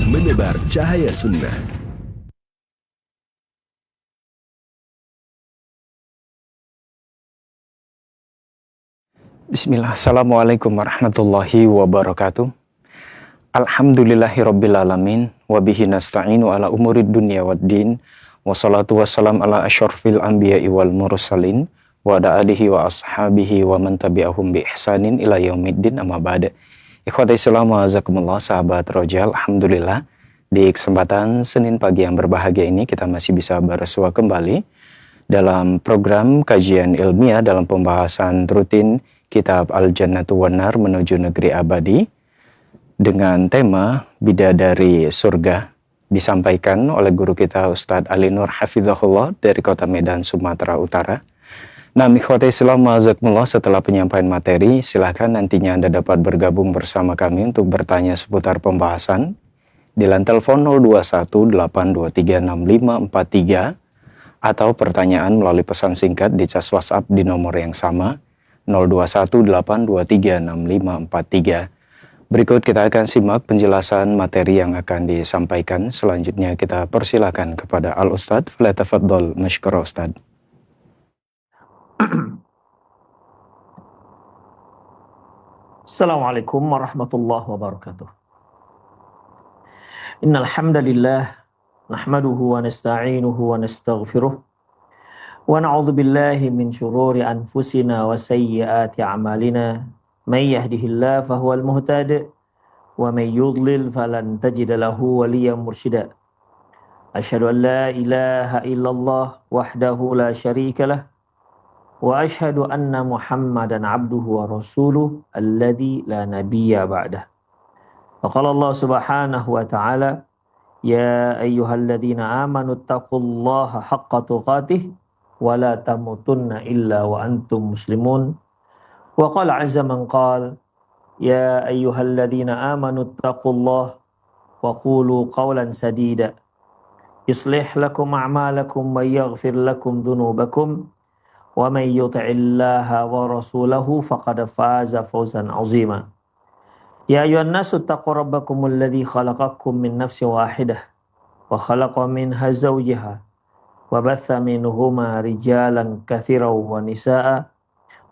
menebar cahaya sunnah. Bismillah, Assalamualaikum warahmatullahi wabarakatuh. Alhamdulillahirrabbilalamin. Wabihi nasta'inu ala umurid dunya waddin. Wassalatu wassalam ala asyrafil anbiya'i wal mursalin. Wa ala alihi wa ashabihi wa man tabi'ahum bi ihsanin ila yaumiddin amma ba'da. Ikhwati Islam wa azakumullah, sahabat Roja. Alhamdulillah, di kesempatan Senin pagi yang berbahagia ini kita masih bisa bersua kembali dalam program kajian ilmiah dalam pembahasan rutin Kitab Al-Jannatu wan Nar menuju negeri abadi dengan tema Bidadari Surga, disampaikan oleh guru kita Ustadz Ali Nur Hafizahullah dari Kota Medan, Sumatera Utara. Nah, ikhwati Islam ma'azakumullah, setelah penyampaian materi, silakan nantinya Anda dapat bergabung bersama kami untuk bertanya seputar pembahasan di line telepon 0218236543 atau pertanyaan melalui pesan singkat di cas WhatsApp di nomor yang sama 0218236543. Berikut kita akan simak penjelasan materi yang akan disampaikan. Selanjutnya kita persilakan kepada Al-Ustadz. Falyatafaddal mashkura Ustadz. Assalamualaikum warahmatullahi wabarakatuh. Innal hamdalillah nahmaduhu wa nasta'inuhu wa nastaghfiruh wa na'udzu billahi min syururi anfusina wa sayyiati a'malina. May yahdihillahu fahuwal muhtadi wa may yudlil falan tajida lahu waliyyan mursyida. Asyhadu an la ilaha illallah wahdahu la syarika lah wa asyhadu anna Muhammadan abduhu wa rasuluh alladzi la nabiyya ba'dah. Wa qala Allah subhanahu wa ta'ala, ya ayyuhalladzina amanu taqullaha haqqa tuqatih wa la tamutunna illa wa antum muslimun. Wa qala azza man qala, ya ayyuhalladzina amanu taqullaha wa qulu qawlan sadida yuslih lakum a'malakum wa yaghfir lakum dhunubakum wa may yuti'illaha wa rasulahu faqad faza fawzan 'azima. Ya ayyuhan nasu taqu rabbakumul ladzi khalaqakum min nafsin wahidah wa khalaqa minha zawjaha wa batha minhuma rijalan katsiran wa nisaa'a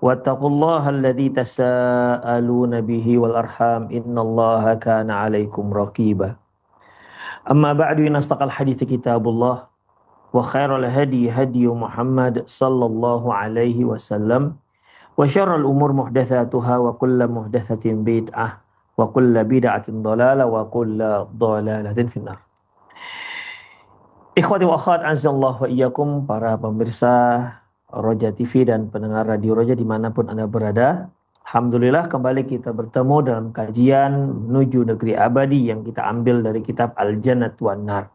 wattaqullaha alladzi tasaaluna bihi wal arham innallaha kana 'alaikum raqiba. Amma ba'du, inastaqal hadithi kitabullah wa khairal hadi hadi Muhammad sallallahu alaihi wasallam wa syarrul umur muhdatsatuha wa kullu muhdatsatin bid'ah wa kullu bid'atin dhalalah wa kullu dhalalatin finnar. Ikhwati wa akhwat azallahu wa iyyakum, para pemirsa Roja TV dan pendengar Radio Roja dimanapun Anda berada. Alhamdulillah, kembali kita bertemu dalam kajian menuju negeri abadi yang kita ambil dari kitab Al-Jannatu wan Nar.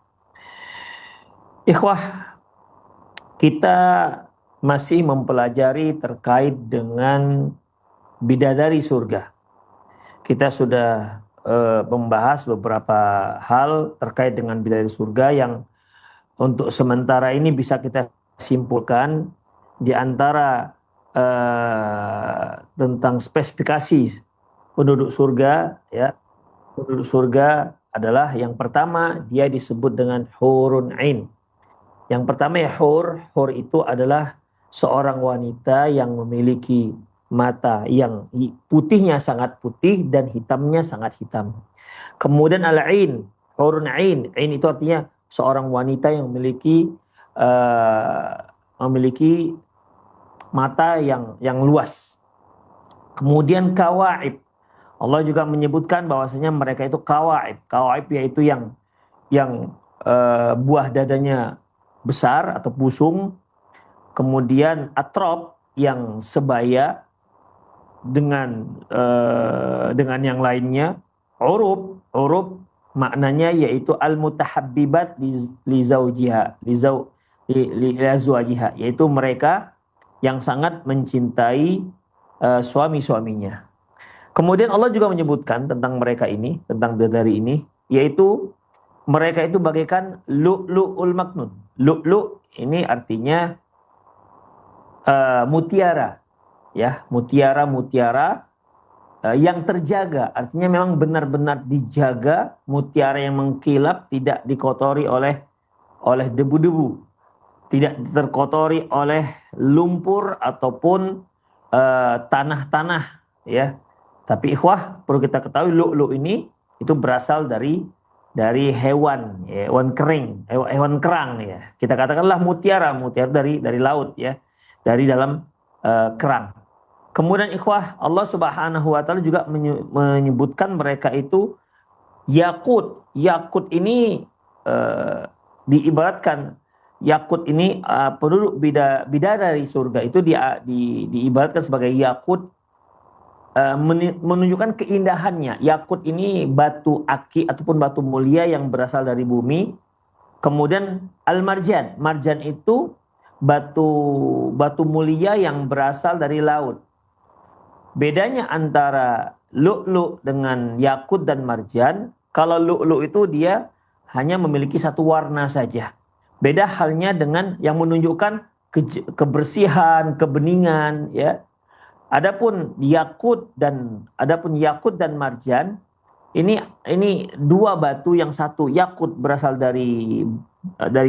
Ikhwah, kita masih mempelajari terkait dengan bidadari surga. Kita sudah membahas beberapa hal terkait dengan bidadari surga yang untuk sementara ini bisa kita simpulkan di antara tentang spesifikasi penduduk surga, ya. Penduduk surga adalah yang pertama, dia disebut dengan hurun ain. Yang pertama ya hur itu adalah seorang wanita yang memiliki mata yang putihnya sangat putih dan hitamnya sangat hitam. Kemudian al-ain, hurun ain. Ain itu artinya seorang wanita yang memiliki mata yang luas. Kemudian kawaib. Allah juga menyebutkan bahwasanya mereka itu kawaib. Kawaib yaitu yang buah dadanya besar atau pusung. Kemudian atrob yang sebaya dengan yang lainnya. Urub maknanya yaitu al-mutahabbibat li zawjiha, li azwajiha, yaitu mereka yang sangat mencintai suami-suaminya. Kemudian Allah juga menyebutkan tentang mereka ini, tentang bidadari ini, yaitu mereka itu bagaikan lu'lu'ul maknun. Lu'lu' ini artinya mutiara, ya, mutiara yang terjaga, artinya memang benar-benar dijaga, mutiara yang mengkilap, tidak dikotori oleh debu-debu, tidak terkotori oleh lumpur ataupun tanah-tanah, ya. Tapi ikhwah, perlu kita ketahui lu'lu' ini itu berasal dari hewan, ya, hewan kering, hewan kerang, ya. Kita katakanlah mutiara dari laut, ya, dari dalam kerang. Kemudian ikhwah, Allah Subhanahu wa taala juga menyebutkan mereka itu yakut. Yakut ini diibaratkan, yakut ini penduduk bidadari surga itu diibaratkan sebagai yakut, menunjukkan keindahannya. Yakut ini batu aki ataupun batu mulia yang berasal dari bumi. Kemudian al-marjan, marjan itu batu mulia yang berasal dari laut. Bedanya antara lu'lu' dengan yakut dan marjan, kalau lu'lu' itu dia hanya memiliki satu warna saja. Beda halnya dengan yang menunjukkan kebersihan, kebeningan, ya. Adapun yakut dan marjan ini dua batu yang satu. Yakut berasal dari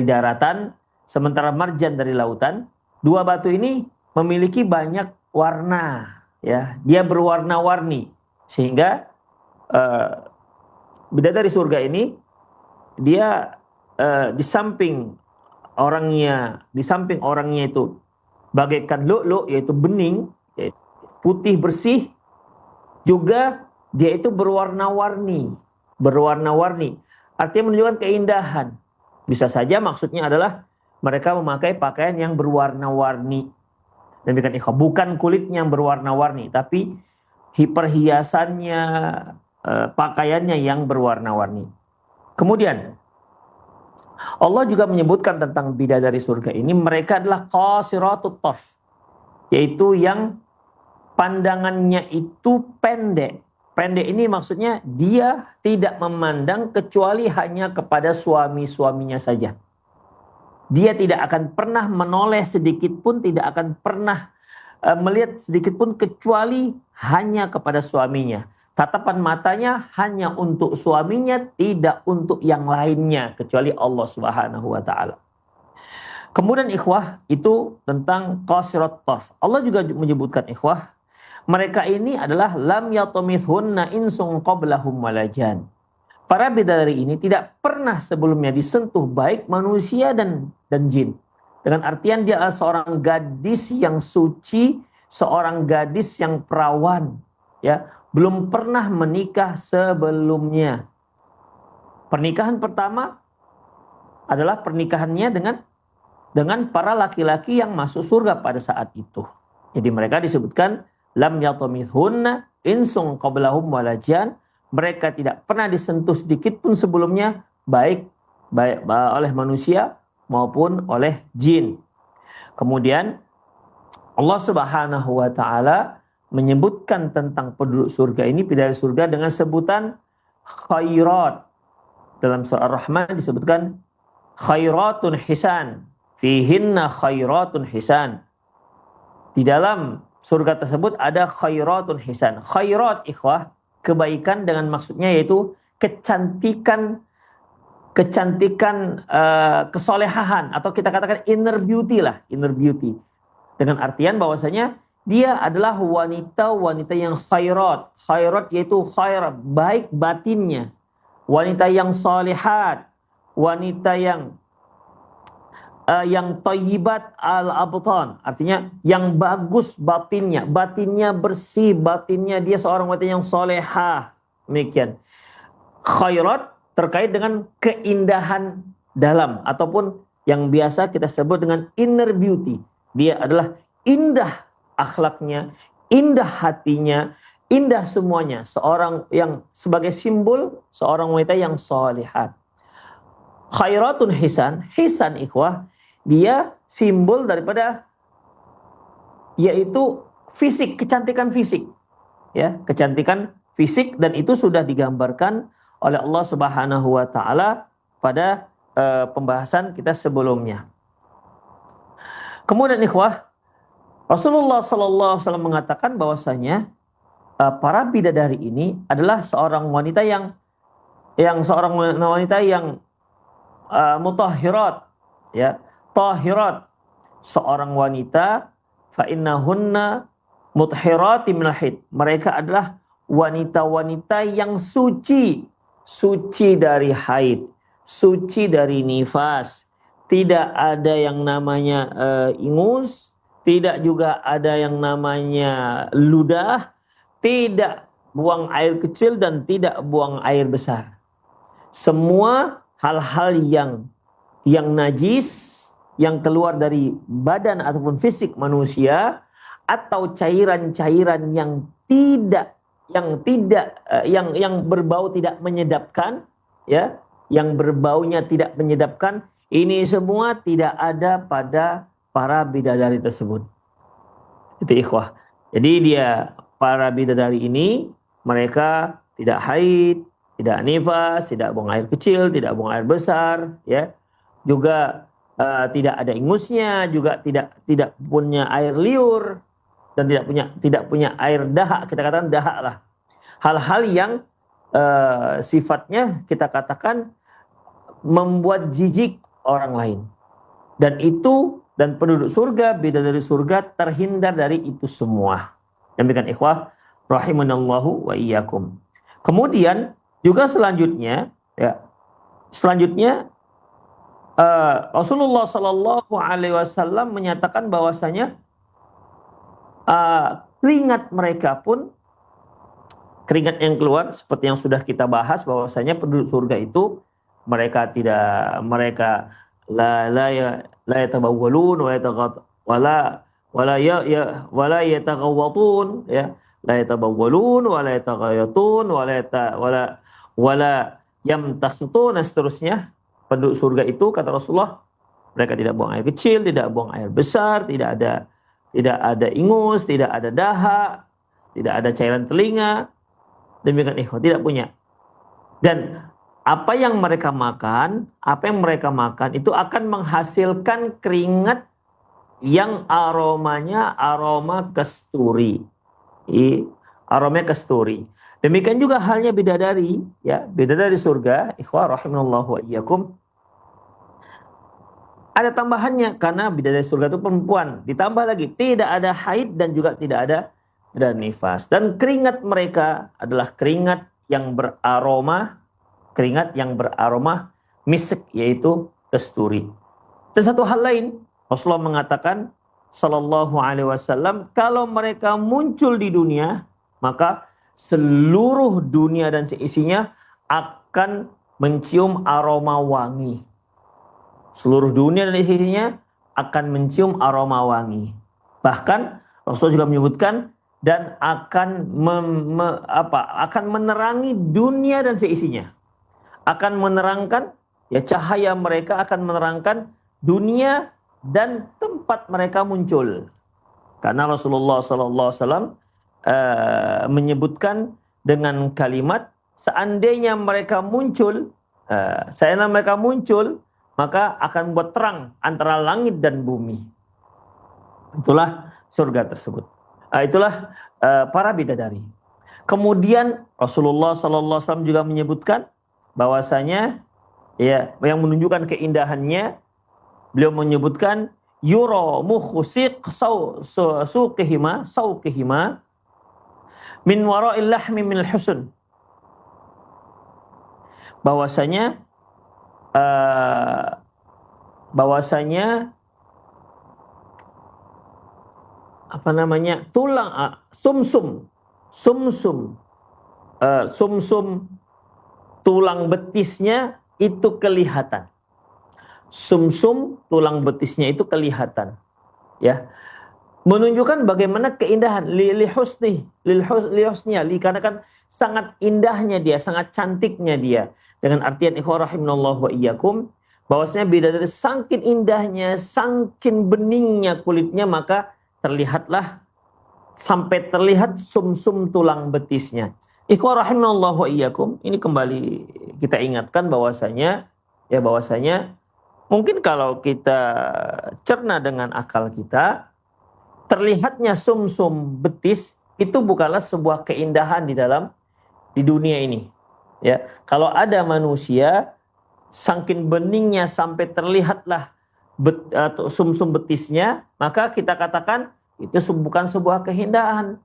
daratan, sementara marjan dari lautan. Dua batu ini memiliki banyak warna, ya. Dia berwarna-warni sehingga bidadari surga ini dia di samping orangnya itu bagaikan lu'lu', yaitu bening, putih bersih, juga dia itu berwarna-warni. Artinya menunjukkan keindahan. Bisa saja maksudnya adalah mereka memakai pakaian yang berwarna-warni. Demikian ikhwah, bukan kulitnya yang berwarna-warni, tapi perhiasannya, pakaiannya yang berwarna-warni. Kemudian Allah juga menyebutkan tentang bidadari surga ini, mereka adalah qasiratut tarf, yaitu yang pandangannya itu pendek. Pendek ini maksudnya dia tidak memandang kecuali hanya kepada suami-suaminya saja. Dia tidak akan pernah menoleh sedikit pun, tidak akan pernah melihat sedikit pun kecuali hanya kepada suaminya. Tatapan matanya hanya untuk suaminya, tidak untuk yang lainnya kecuali Allah Subhanahu wa taala. Kemudian ikhwah, itu tentang qasirat tarf. Allah juga menyebutkan ikhwah, mereka ini adalah lam yatamithunna insun qablahum walajan. Para bidadari ini tidak pernah sebelumnya disentuh baik manusia dan jin. Dengan artian dia adalah seorang gadis yang suci, seorang gadis yang perawan, ya, belum pernah menikah sebelumnya. Pernikahan pertama adalah pernikahannya dengan para laki-laki yang masuk surga pada saat itu. Jadi mereka disebutkan lam yatamithunna insun qablahum walajan. Mereka tidak pernah disentuh sedikit pun sebelumnya, baik oleh manusia maupun oleh jin. Kemudian Allah Subhanahu wa taala menyebutkan tentang penduduk surga ini, bidadari surga, dengan sebutan khairat. Dalam surah Ar-Rahman disebutkan khairatun hisan, fihinna khairatun hisan. Di dalam surga tersebut ada khairatun hisan. Khairat ikhwah, kebaikan dengan maksudnya yaitu kecantikan, kesolehahan, atau kita katakan inner beauty lah, inner beauty. Dengan artian bahwasanya dia adalah wanita yang khairat. Khairat yaitu khair, baik batinnya. Wanita yang salihat, wanita yang thayyibat al-abtan, artinya yang bagus batinnya bersih, batinnya dia seorang wanita yang solehah. Demikian. Khairat terkait dengan keindahan dalam, ataupun yang biasa kita sebut dengan inner beauty. Dia adalah indah akhlaknya, indah hatinya, indah semuanya. Seorang yang sebagai simbol seorang wanita yang solehah. Khairatun hisan ikhwah, dia simbol daripada yaitu fisik, kecantikan fisik, ya, kecantikan fisik, dan itu sudah digambarkan oleh Allah Subhanahu wa taala pada pembahasan kita sebelumnya. Kemudian ikhwah, Rasulullah sallallahu alaihi wasallam mengatakan bahwasanya para bidadari ini adalah seorang wanita yang mutahhirat, ya, tahirat, seorang wanita fa innahunna mutahhirati minal haid. Mereka adalah wanita-wanita yang suci dari haid, suci dari nifas. Tidak ada yang namanya ingus, tidak juga ada yang namanya ludah, tidak buang air kecil dan tidak buang air besar. Semua hal-hal yang najis yang keluar dari badan ataupun fisik manusia, atau cairan-cairan yang berbau tidak menyedapkan, ya, yang berbaunya tidak menyedapkan, ini semua tidak ada pada para bidadari tersebut. Itu ikhwah. Jadi para bidadari ini mereka tidak haid, tidak nifas, tidak buang air kecil, tidak buang air besar, ya. Juga tidak ada ingusnya, juga tidak punya air liur, dan tidak punya air dahak. Kita katakan dahak lah. Hal-hal yang sifatnya kita katakan membuat jijik orang lain. Dan penduduk surga, bidadari surga terhindar dari itu semua. Demikian ikhwah rahimanallahu wa iyyakum. Kemudian juga selanjutnya Rasulullah Shallallahu Alaihi Wasallam menyatakan bahwasanya keringat yang keluar seperti yang sudah kita bahas, bahwasanya penduduk surga itu mereka la yatabawwalun wala yataghawwatun, ya, la yatabawwalun wala yataghayatun wala yamtakhitun, dan seterusnya. Penduduk surga itu, kata Rasulullah, mereka tidak buang air kecil, tidak buang air besar, tidak ada ingus, tidak ada dahak, tidak ada cairan telinga. Demikian ikhwah, tidak punya. Dan apa yang mereka makan itu akan menghasilkan keringat yang aromanya aroma kasturi. Aromanya kasturi. Demikian juga halnya bidadari, ya, bidadari surga, ikhwah rahimanallahu wa iyyakum. Ada tambahannya, karena bidadari surga itu perempuan. Ditambah lagi tidak ada haid dan juga tidak ada nifas. Dan keringat mereka adalah keringat yang beraroma misk, yaitu kasturi. Dan satu hal lain, Rasulullah mengatakan sallallahu alaihi wasallam, kalau mereka muncul di dunia, maka seluruh dunia dan seisinya akan mencium aroma wangi. Seluruh dunia dan isinya akan mencium aroma wangi. Bahkan Rasul juga menyebutkan, dan akan menerangi dunia dan seisinya. Akan menerangkan, ya, cahaya mereka akan menerangkan dunia dan tempat mereka muncul. Karena Rasulullah SAW menyebutkan dengan kalimat, seandainya mereka muncul, maka akan buat terang antara langit dan bumi. Itulah surga tersebut. Itulah para bidadari. Kemudian Rasulullah SAW juga menyebutkan bahwasanya, ya, yang menunjukkan keindahannya, beliau menyebutkan yura mukhsiq sauqihima min wara'il lahmi minal husn. Bahwasanya tulang sumsum tulang betisnya itu kelihatan. Sumsum tulang betisnya itu kelihatan, ya, menunjukkan bagaimana keindahan karena kan sangat indahnya dia, sangat cantiknya dia. Dengan artian ikhwah rahimanallahu wa iyyakum, bahwasanya bidadari saking indahnya, saking beningnya kulitnya, maka sampai terlihat sumsum tulang betisnya. Ikhwah rahimanallahu wa iyyakum, ini kembali kita ingatkan bahwasanya mungkin kalau kita cerna dengan akal kita, terlihatnya sumsum betis itu bukanlah sebuah keindahan di dunia ini. Ya, kalau ada manusia saking beningnya sampai terlihatlah atau sumsum betisnya, maka kita katakan itu bukan sebuah keindahan.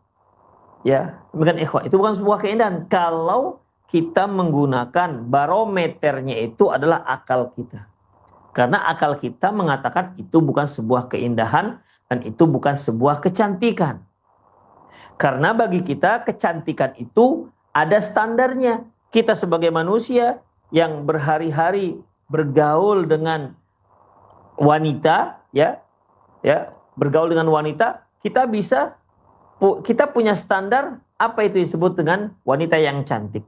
Ya, bukan ikhwah, itu bukan sebuah keindahan kalau kita menggunakan barometernya itu adalah akal kita. Karena akal kita mengatakan itu bukan sebuah keindahan dan itu bukan sebuah kecantikan. Karena bagi kita kecantikan itu ada standarnya. Kita sebagai manusia yang berhari-hari bergaul dengan wanita, ya, bergaul dengan wanita, kita punya standar apa itu disebut dengan wanita yang cantik.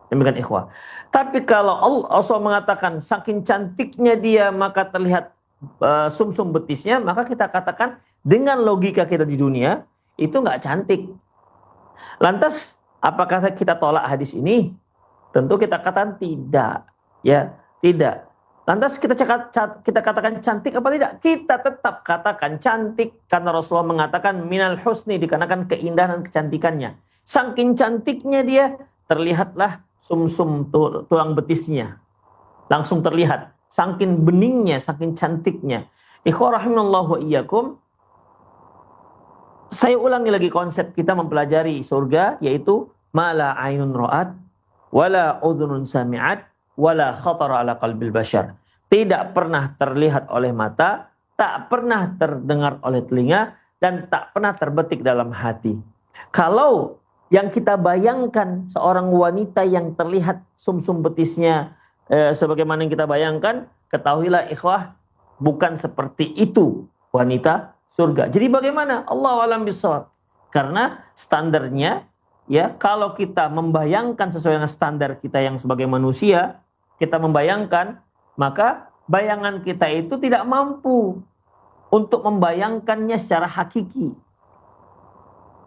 Demikian ikhwah. Tapi kalau Allah mengatakan saking cantiknya dia maka terlihat sumsum betisnya, maka kita katakan dengan logika kita di dunia itu nggak cantik. Lantas apakah kita tolak hadis ini? Tentu kita katakan tidak, ya tidak. Lantas kita katakan cantik apa tidak? Kita tetap katakan cantik karena Rasulullah mengatakan minal husni, dikarenakan keindahan dan kecantikannya. Saking cantiknya dia terlihatlah sumsum tulang betisnya langsung terlihat, saking beningnya, saking cantiknya. Ikhwah rahimallahu wa iyyakum. Saya ulangi lagi konsep kita mempelajari surga, yaitu mala ainun ra'at wala udhunun sami'at wala khatara ala qalbil bashar. Tidak pernah terlihat oleh mata, tak pernah terdengar oleh telinga, dan tak pernah terbetik dalam hati. Kalau yang kita bayangkan seorang wanita yang terlihat sumsum betisnya sebagaimana yang kita bayangkan, ketahuilah ikhwah, bukan seperti itu wanita surga. Jadi bagaimana? Allahu a'lam bishawab. Karena standarnya, ya, kalau kita membayangkan sesuai dengan standar kita yang sebagai manusia, kita membayangkan, maka bayangan kita itu tidak mampu untuk membayangkannya secara hakiki.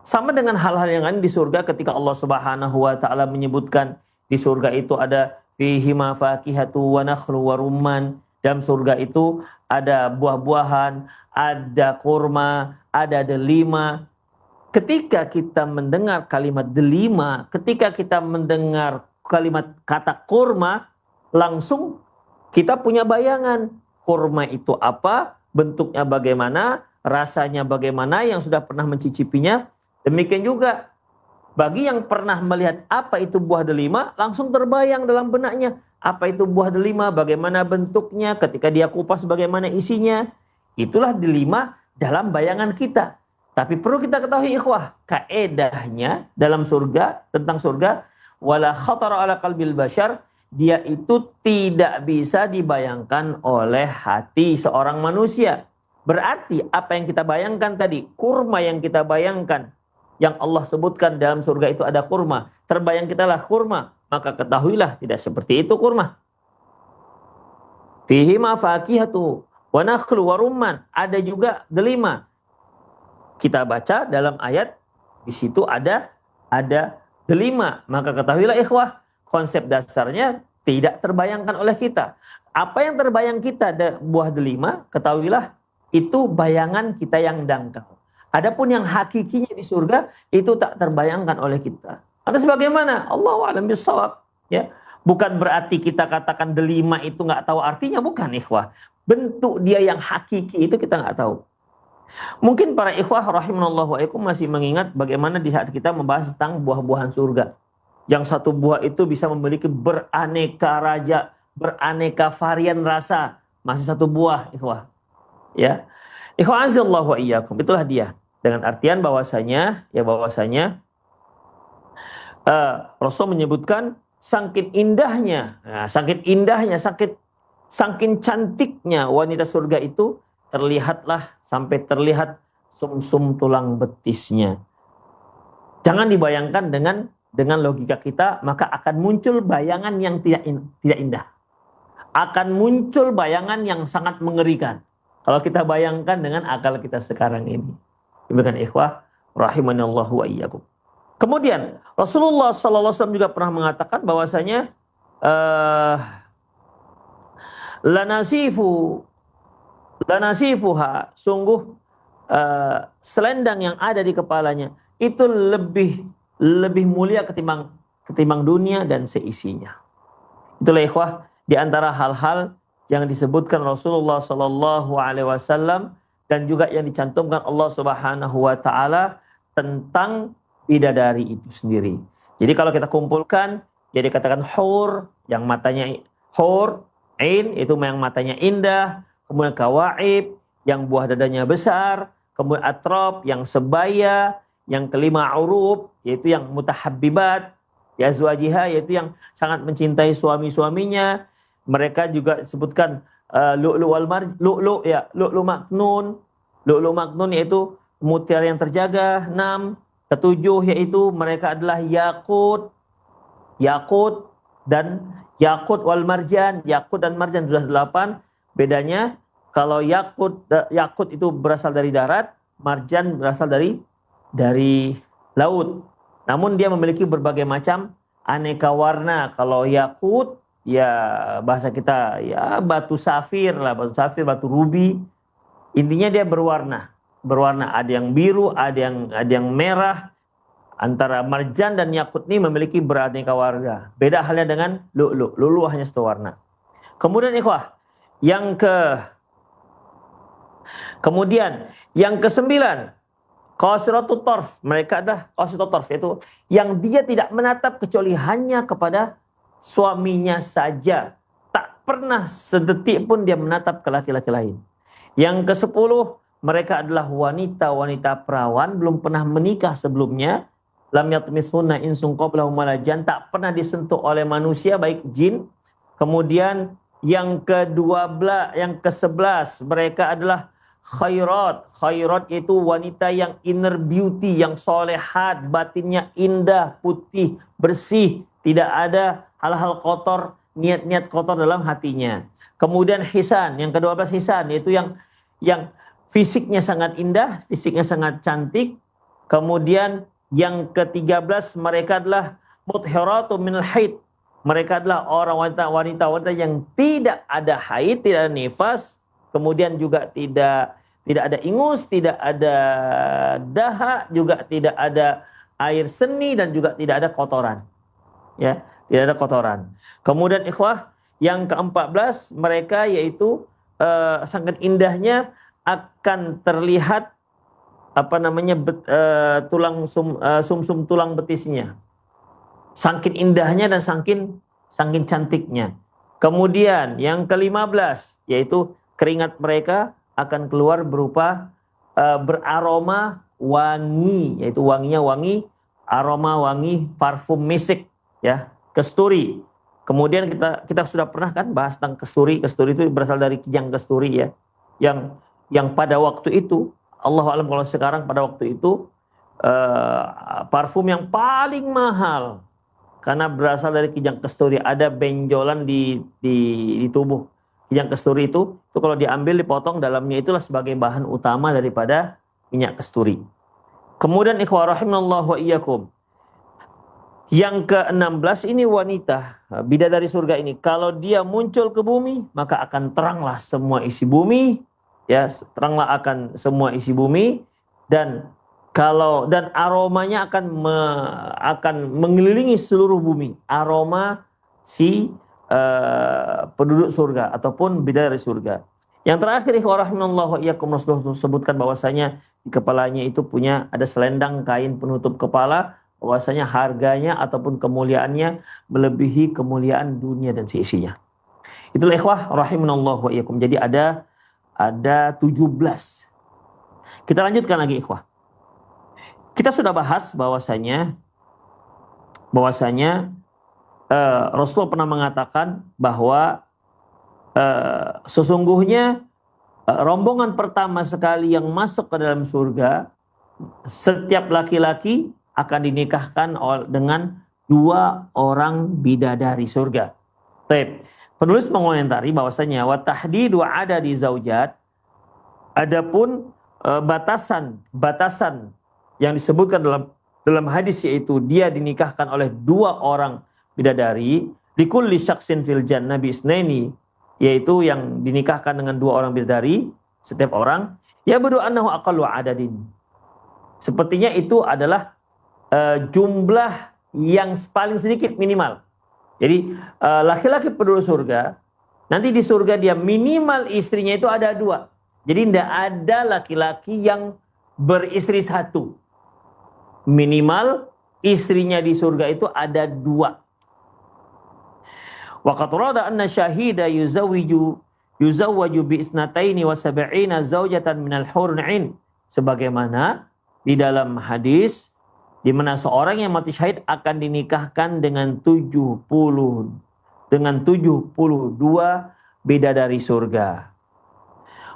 Sama dengan hal-hal yang lain di surga, ketika Allah Subhanahu wa taala menyebutkan di surga itu ada fihi ma fakihatu wa nakhlu wa rumman. Dalam surga itu ada buah-buahan, ada kurma, ada delima. Ketika kita mendengar kalimat delima, ketika kita mendengar kalimat kata kurma, langsung kita punya bayangan. Kurma itu apa, bentuknya bagaimana, rasanya bagaimana, yang sudah pernah mencicipinya. Demikian juga bagi yang pernah melihat apa itu buah delima, langsung terbayang dalam benaknya. Apa itu buah delima, bagaimana bentuknya, ketika dia kupas bagaimana isinya. Itulah delima dalam bayangan kita. Tapi perlu kita ketahui ikhwah, kaedahnya dalam surga, tentang surga, wala khatara ala qalbil bashar, dia itu tidak bisa dibayangkan oleh hati seorang manusia. Berarti apa yang kita bayangkan tadi, kurma yang kita bayangkan, yang Allah sebutkan dalam surga itu ada kurma, terbayang kita lah kurma, maka ketahuilah tidak seperti itu kurma. Fihi ma fakihatu wa nakhlu wa rumman, ada juga delima. Kita baca dalam ayat di situ ada delima, maka ketahuilah ikhwah, konsep dasarnya tidak terbayangkan oleh kita. Apa yang terbayang kita buah delima, ketahuilah itu bayangan kita yang dangkal. Adapun yang hakikinya di surga itu tak terbayangkan oleh kita. Atas bagaimana? Allahu a'lam bishawab. Ya, bukan berarti kita katakan delima itu nggak tahu artinya, bukan ikhwah. Bentuk dia yang hakiki itu kita nggak tahu. Mungkin para ikhwah rahimanallahu wa iyyakum masih mengingat bagaimana di saat kita membahas tentang buah-buahan surga. Yang satu buah itu bisa memiliki beraneka beraneka varian rasa. Masih satu buah ikhwah. Ya. Ikhwah azallahu wa iyyakum, itulah dia. Dengan artian bahwasanya Rasul menyebutkan saking indahnya, saking cantiknya wanita surga itu, sampai terlihat sumsum tulang betisnya. Jangan dibayangkan dengan logika kita, maka akan muncul bayangan yang tidak indah. Akan muncul bayangan yang sangat mengerikan kalau kita bayangkan dengan akal kita sekarang ini. Demikian ikhwah rahimanallahu wa iyyakum. Kemudian Rasulullah sallallahu alaihi wasallam juga pernah mengatakan bahwasanya lanasifuha, sungguh selendang yang ada di kepalanya itu lebih mulia ketimbang dunia dan seisinya. Itulah ikhwah di antara hal-hal yang disebutkan Rasulullah sallallahu alaihi wasallam dan juga yang dicantumkan Allah Subhanahu wa taala tentang bidadari itu sendiri. Jadi kalau kita kumpulkan, jadi katakan hur, yang matanya hur, ain itu yang matanya indah, kemudian kawaib yang buah dadanya besar, kemudian atrab yang sebaya, yang kelima urub yaitu yang mutahabbibat, ya azwajiha yaitu yang sangat mencintai suami-suaminya. Mereka juga disebutkan lu'lu maknun. Lu'lu maknun yaitu mutiara yang terjaga. 6. Ketujuh yaitu mereka adalah yakut dan yakut wal marjan. Yakut dan marjan sudah 8. Bedanya kalau yakut itu berasal dari darat, marjan berasal dari laut. Namun dia memiliki berbagai macam aneka warna. Kalau yakut ya bahasa kita ya batu safir, batu rubi. Intinya dia berwarna. Ada yang biru, ada yang merah. Antara marjan dan yakut ini memiliki beraneka warna. Beda halnya dengan lu'lu'. Lu'lu' hanya satu warna. Kemudian ikhwah, kemudian yang ke-9, qasiratut tarf. Mereka adalah qasiratut tarf, yaitu yang dia tidak menatap kecuali hanya kepada suaminya saja. Tak pernah sedetik pun dia menatap ke laki-laki lain. Yang ke-10, mereka adalah wanita-wanita perawan, belum pernah menikah sebelumnya. Lam yatmisunna insun qablahum wala jan, tak pernah disentuh oleh manusia baik jin. Kemudian yang ke-11 mereka adalah khairat. Khairat itu wanita yang inner beauty, yang solehat, batinnya indah, putih, bersih, tidak ada hal-hal kotor, niat-niat kotor dalam hatinya. Kemudian hisan, yang ke-12 hisan, yaitu yang fisiknya sangat indah, fisiknya sangat cantik. Kemudian yang ke-13 mereka adalah mutahharatu minal haid. Mereka adalah orang wanita yang tidak ada haid, tidak ada nifas, kemudian juga tidak ada ingus, tidak ada dahak, juga tidak ada air seni dan juga tidak ada kotoran. Ya, tidak ada kotoran. Kemudian ikhwah, yang ke-14 mereka yaitu sangat indahnya akan terlihat sumsum tulang betisnya. Saking indahnya dan saking cantiknya. Kemudian yang ke-15 yaitu keringat mereka akan keluar berupa beraroma wangi, yaitu wanginya wangi, aroma wangi parfum misik, ya, kasturi. Kemudian kita sudah pernah kan bahas tentang kasturi. Kasturi itu berasal dari kijang kasturi, ya. Yang pada waktu itu, Allahu a'lam kalau sekarang, pada waktu itu parfum yang paling mahal karena berasal dari kijang kasturi. Ada benjolan di tubuh kijang kasturi itu kalau diambil, dipotong dalamnya, itulah sebagai bahan utama daripada minyak kasturi. Kemudian ikhwah rahimallahu wa iyyakum, yang ke-16 ini wanita bidadari surga ini, kalau dia muncul ke bumi maka akan teranglah semua isi bumi, ya, teranglah akan semua isi bumi, dan aromanya akan mengelilingi seluruh bumi, aroma si penduduk surga ataupun bidadari surga. Yang terakhir ikhwah rahimallahu wa iyyakum, Rasulullah sebutkan bahwasanya di kepalanya itu ada selendang kain penutup kepala, bahwasanya harganya ataupun kemuliaannya melebihi kemuliaan dunia dan seisinya. Itulah ikhwah rahimallahu wa iyyakum. Jadi ada 17. Kita lanjutkan lagi ikhwah. Kita sudah bahas bahwasanya Rasulullah pernah mengatakan bahwa sesungguhnya rombongan pertama sekali yang masuk ke dalam surga, setiap laki-laki akan dinikahkan dengan 2 orang bidadari surga. Baik. Penulis mengomentari bahwasanya wa tahdidu adadi zaujat, adapun batasan yang disebutkan dalam hadis, yaitu dia dinikahkan oleh 2 orang bidadari, likulli syaksin fil jannah bi isnaini, yaitu yang dinikahkan dengan 2 orang bidadari setiap orang, ya badu annahu aqallu adadin. Sepertinya itu adalah jumlah yang paling sedikit minimal. Jadi laki-laki penduduk surga, nanti di surga dia minimal istrinya itu ada 2. Jadi tidak ada laki-laki yang beristri 1. Minimal istrinya di surga itu ada 2. Wa qad rada anna syahida yuzawwaju bi isnataini wa sab'ina zawjatan minal hurun 'ain. Sebagaimana di dalam hadis di mana seorang yang mati syahid akan dinikahkan dengan 72 bidadari surga.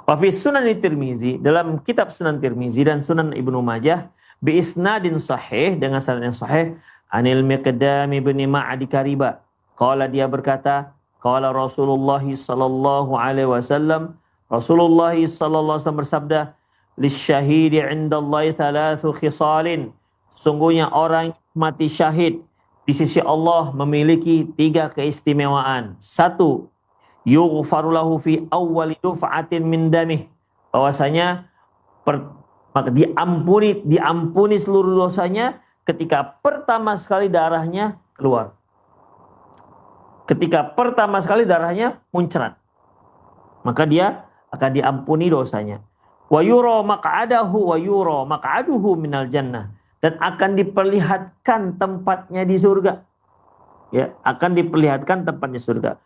Wa fi Sunan Tirmizi, dalam kitab Sunan Tirmizi dan Sunan Ibnu Majah bi isnadin sahih, dengan sanad yang sahih, anil Miqdam bin Ma'ad Kariba. Qala, dia berkata, qala Rasulullah sallallahu alaihi wasallam, Rasulullah sallallahu alaihi wasallam bersabda, lisyahidi 'indallahi 3 khisalin. Sesungguhnya orang mati syahid di sisi Allah memiliki 3 keistimewaan. 1, yughfaru lahu fi awwali duf'atin min damih. Bahwasanya diampuni seluruh dosanya ketika pertama sekali darahnya keluar. Ketika pertama sekali darahnya muncrat, maka dia akan diampuni dosanya. Wa yura maq'aduhu minal jannah, dan akan diperlihatkan tempatnya di surga. Ya, akan diperlihatkan tempatnya surga.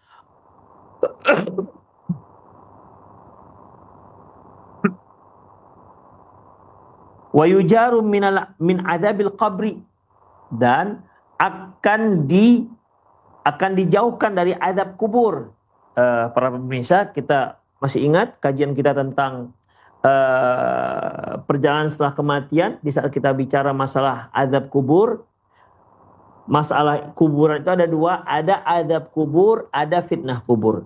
Wa yujaru min adzabil qabri, dan akan dijauhkan dari azab kubur. Para pemirsa, kita masih ingat kajian kita tentang perjalanan setelah kematian, di saat kita bicara masalah azab kubur. Masalah kuburan itu ada 2, ada azab kubur, ada fitnah kubur.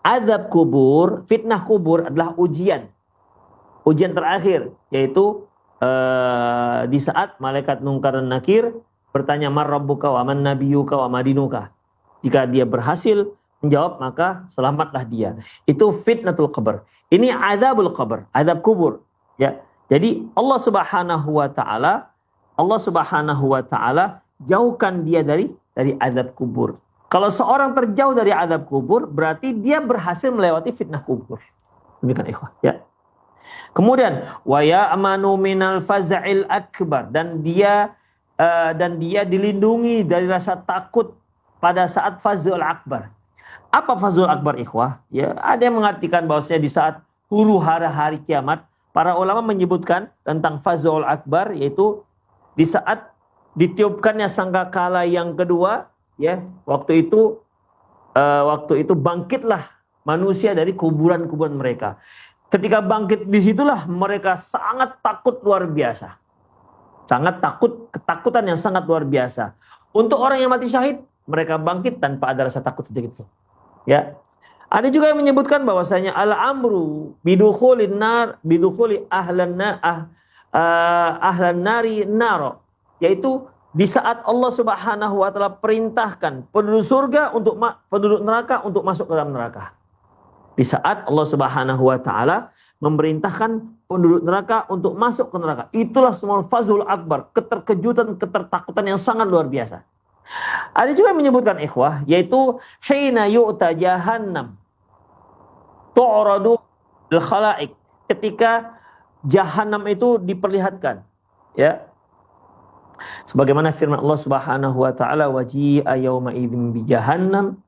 Azab kubur, fitnah kubur adalah ujian terakhir, yaitu di saat malaikat Munkar dan Nakir bertanya, man rabbuka wa man nabiyuka wa madinuka. Jika dia berhasil menjawab, maka selamatlah dia. Itu fitnatul qabr. Ini azabul qabr, azab kubur. Ya. Jadi Allah Subhanahu wa taala jauhkan dia dari azab kubur. Kalau seorang terjauh dari azab kubur, berarti dia berhasil melewati fitnah kubur. Demikian ikhwah, ya. Kemudian wa ya'manu minal faza'il akbar, dan dia dilindungi dari rasa takut pada saat fazul akbar. Apa fazul akbar, ikhwah? Ya, ada yang mengartikan bahwasanya di saat huru hara hari kiamat, para ulama menyebutkan tentang fazul akbar, yaitu di saat ditiupkannya sangkakala yang kedua, ya, waktu itu bangkitlah manusia dari kuburan-kuburan mereka. Ketika bangkit, disitulah mereka sangat takut luar biasa. Sangat takut, ketakutan yang sangat luar biasa. Untuk orang yang mati syahid, mereka bangkit tanpa ada rasa takut sedikit pun. Ya. Ada juga yang menyebutkan bahwasanya al-amru bidukhuli ahlan nari naro, yaitu di saat Allah Subhanahu wa taala perintahkan penduduk surga penduduk neraka untuk masuk ke dalam neraka. Di saat Allah Subhanahu wa taala memerintahkan penduduk neraka untuk masuk ke neraka. Itulah semua fazul akbar, keterkejutan, ketertakutan yang sangat luar biasa. Ada juga yang menyebutkan, ikhwah, yaitu hina yu'ta jahannam tu'radu al-khalaik, ketika jahannam itu diperlihatkan, ya. Sebagaimana firman Allah Subhanahu wa taala, waji'a yauma idzin bi jahannam,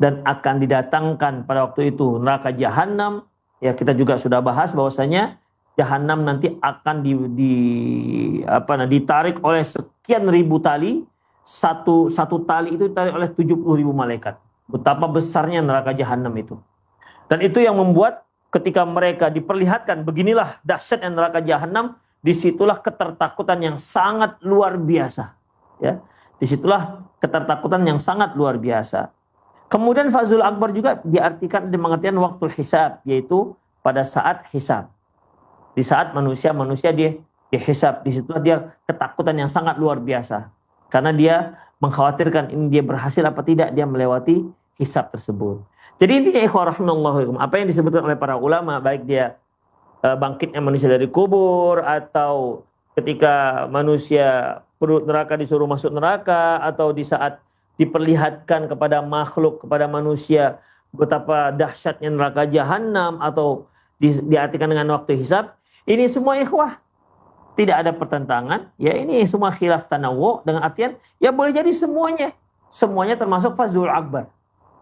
dan akan didatangkan pada waktu itu neraka jahannam. Ya, kita juga sudah bahas bahwasanya jahannam nanti akan ditarik oleh sekian ribu tali. Satu tali itu ditarik oleh 70.000 malaikat. Betapa besarnya neraka jahannam itu. Dan itu yang membuat ketika mereka diperlihatkan beginilah dahsyatnya neraka jahannam, disitulah ketertakutan yang sangat luar biasa. Ya, disitulah ketertakutan yang sangat luar biasa. Kemudian fazul akbar juga diartikan di pengertian waktu hisab, yaitu pada saat hisab. Di saat manusia dia dihisab, disitulah dia ketakutan yang sangat luar biasa. Karena dia mengkhawatirkan ini dia berhasil apa tidak dia melewati hisab tersebut. Jadi intinya, ikhwah rahimallahu, apa yang disebutkan oleh para ulama, baik dia bangkitnya manusia dari kubur, atau ketika manusia perut neraka disuruh masuk neraka, atau di saat diperlihatkan kepada makhluk, kepada manusia betapa dahsyatnya neraka jahanam, atau diartikan dengan waktu hisab. Ini semua ikhwah tidak ada pertentangan, ya, ini semua khilaf tanawwu, dengan artian ya boleh jadi semuanya termasuk fazul akbar,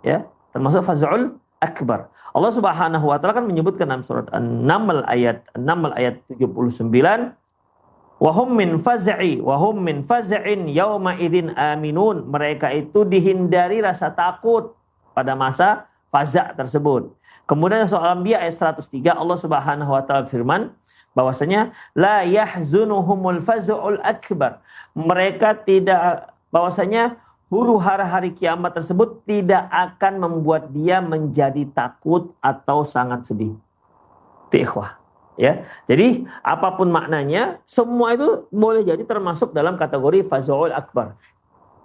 ya, termasuk fazul akbar. Allah Subhanahu wa taala kan menyebutkan dalam surat An-Naml ayat 79, wa hum min faz'in yauma idzin aminun. Mereka itu dihindari rasa takut pada masa faza' tersebut. Kemudian soal Anbiya ayat 103, Allah Subhanahu wa taala firman bahwasanya la yahzunuhumul faz'ul akbar. Mereka tidak, bahwasanya huru hara hari kiamat tersebut tidak akan membuat dia menjadi takut atau sangat sedih. Itu ikhwah, ya. Jadi apapun maknanya, semua itu boleh jadi termasuk dalam kategori faz'ul akbar.